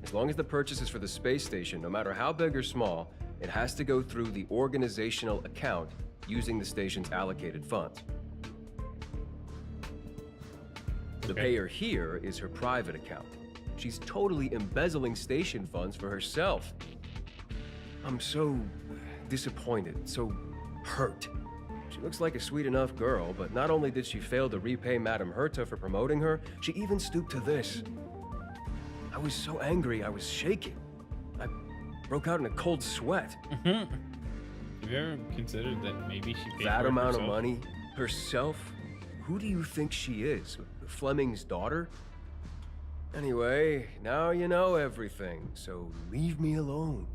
As long as the purchase is for the space station, no matter how big or small, it has to go through the organizational account using the station's allocated funds. The payer here is her private account. She's totally embezzling station funds for herself. I'm so disappointed, so hurt. She looks like a sweet enough girl, but not only did she fail to repay Madame Herta for promoting her, she even stooped to this. I was so angry, I was shaking. I broke out in a cold sweat. Have you ever considered that maybe she paid That for it amount of herself? money? Herself? Who do you think she is? Fleming's daughter? Anyway, now you know everything, so leave me alone.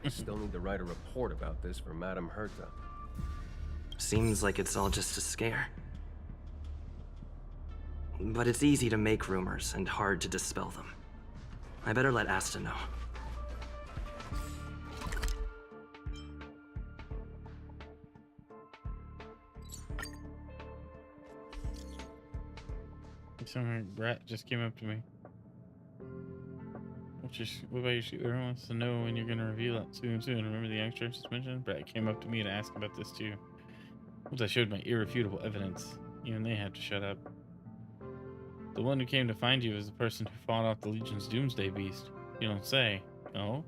I still need to write a report about this for Madame Herta. Seems like it's all just a scare. But it's easy to make rumors and hard to dispel them. I better let Asta know. Some brat just came up to me. What about your shooter wants to know when you're gonna reveal it soon. Remember the youngster suspension? Brat came up to me and asked about this too. Once I showed my irrefutable evidence, even they had to shut up. The one who came to find you is the person who fought off the Legion's Doomsday Beast. You don't say. No?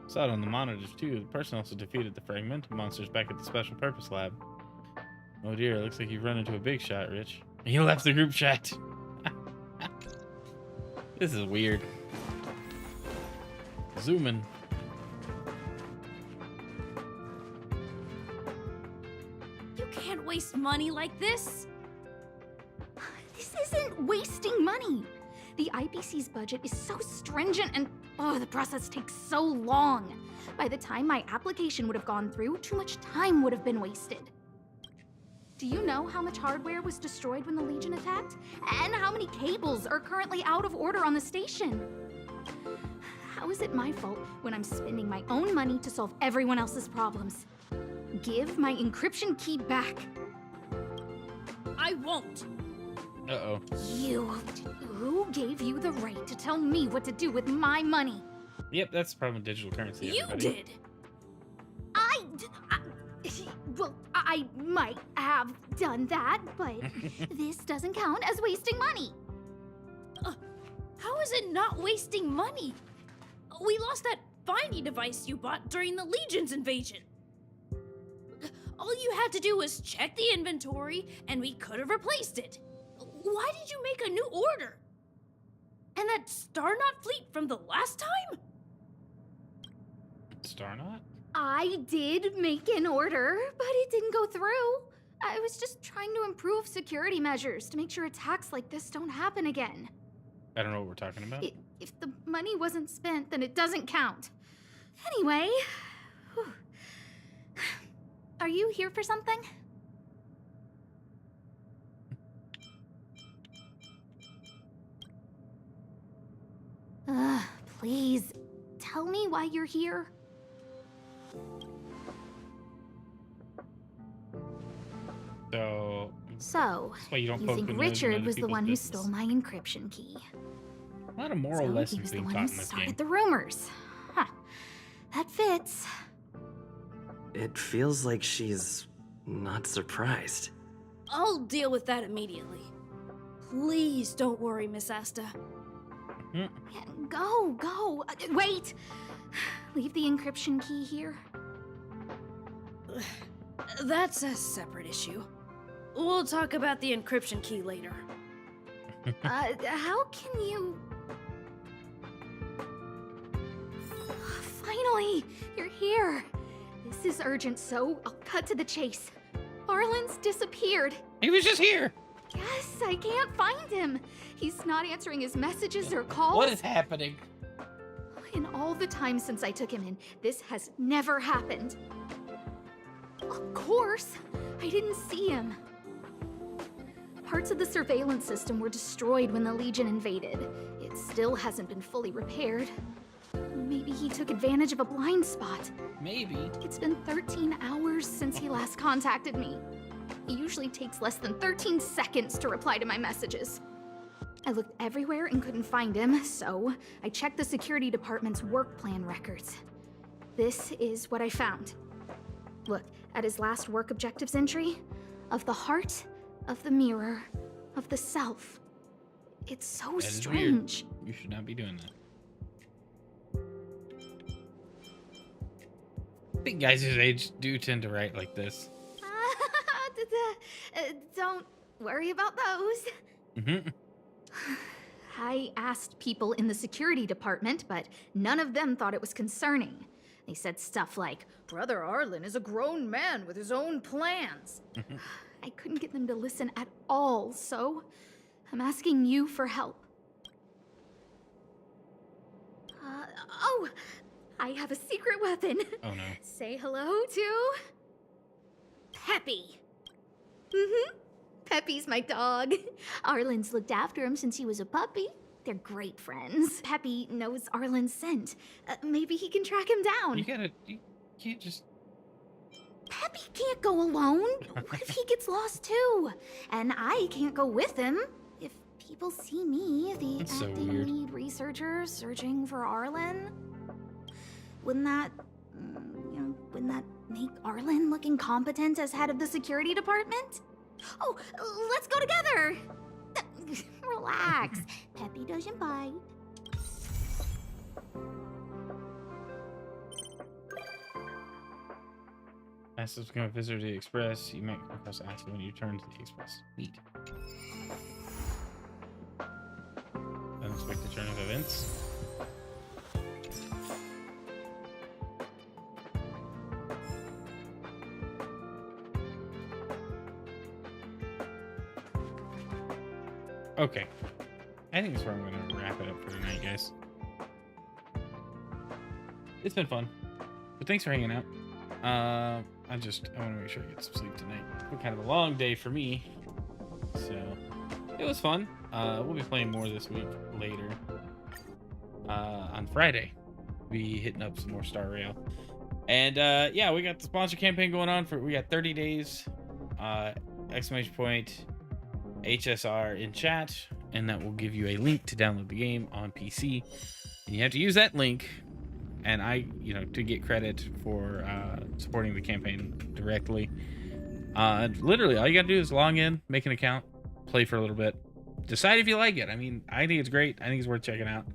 Saw it on the monitors too. The person also defeated the fragmented monsters back at the Special Purpose Lab. Oh dear, looks like you've run into a big shot, Rich. He left the group chat. This is weird. Zoom in. You can't waste money like this. This isn't wasting money. The IPC's budget is so stringent and the process takes so long. By the time my application would have gone through, too much time would have been wasted. Do you know how much hardware was destroyed when the Legion attacked? And how many cables are currently out of order on the station? How is it my fault when I'm spending my own money to solve everyone else's problems? Give my encryption key back. I won't. Uh-oh. Who gave you the right to tell me what to do with my money? Yep, that's the problem with digital currency. You everybody. did. Well, I might have done that, but this doesn't count as wasting money. How is it not wasting money? We lost that finding device you bought during the Legion's invasion. All you had to do was check the inventory, and we could have replaced it. Why did you make a new order? And that Starnaut fleet from the last time? Starnaut? I did make an order, but it didn't go through. I was just trying to improve security measures to make sure attacks like this don't happen again. I don't know what we're talking about. If the money wasn't spent, then it doesn't count. Anyway, are you here for something? Please, tell me why you're here. So, that's why you don't you poke think the nose in Richard other was the people's one who business. stole my encryption key? A lot of moral So lessons he was the being one taught who in this started game. the rumors. Huh. That fits. It feels like she's not surprised. I'll deal with that immediately. Please don't worry, Miss Asta. Go. Wait! Leave the encryption key here. That's a separate issue. We'll talk about the encryption key later. How can you... Finally! You're here! This is urgent, so I'll cut to the chase. Arlen's disappeared. He was just here! Yes, I can't find him. He's not answering his messages or calls. What is happening? In all the time since I took him in, this has never happened. Of course, I didn't see him. Parts of the surveillance system were destroyed when the Legion invaded. It still hasn't been fully repaired. Maybe he took advantage of a blind spot. Maybe. It's been 13 hours since he last contacted me. He usually takes less than 13 seconds to reply to my messages. I looked everywhere and couldn't find him, so I checked the security department's work plan records. This is what I found. Look, at his last work objectives entry, of the heart, of the mirror, of the self. It's so That is strange. weird. You should not be doing that. I think guys his age do tend to write like this. Don't worry about those. Mm-hmm. I asked people in the security department, but none of them thought it was concerning. They said stuff like, Brother Arlen is a grown man with his own plans. I couldn't get them to listen at all, so I'm asking you for help. Oh, I have a secret weapon. Oh no. Say hello to... Peppy. Mm-hmm. Peppy's my dog. Arlen's looked after him since he was a puppy. They're great friends. Peppy knows Arlen's scent. Maybe he can track him down. You can't just... Peppy can't go alone. What if he gets lost too? And I can't go with him. If people see me, the That's so acting weird. lead researcher searching for Arlen, wouldn't that, wouldn't that make Arlen look incompetent as head of the security department? Oh, let's go together! Relax. Peppy doesn't bite. As to become a visitor to the Express, you might come across Asta when you return to the Express. Neat. Unexpected turn of events. Okay. I think that's where I'm going to wrap it up for tonight, guys. It's been fun. But thanks for hanging out. I want to make sure I get some sleep tonight. It's been kind of a long day for me. So, it was fun. We'll be playing more this week later. On Friday, we'll be hitting up some more Star Rail. And, yeah, we got the sponsor campaign going on we got 30 days. Exclamation point HSR in chat, and that will give you a link to download the game on PC. And you have to use that link, and to get credit for supporting the campaign directly. Literally, all you gotta do is log in, make an account, play for a little bit, decide if you like it. I mean, I think it's great. I think it's worth checking out.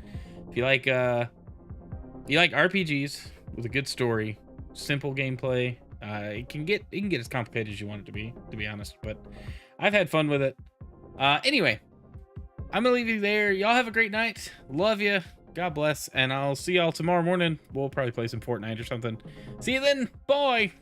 If you like RPGs with a good story, simple gameplay, it can get as complicated as you want it to be honest. But I've had fun with it. Anyway, I'm gonna leave you there. Y'all have a great night. Love you. God bless. And I'll see y'all tomorrow morning. We'll probably play some Fortnite or something. See you then. Bye.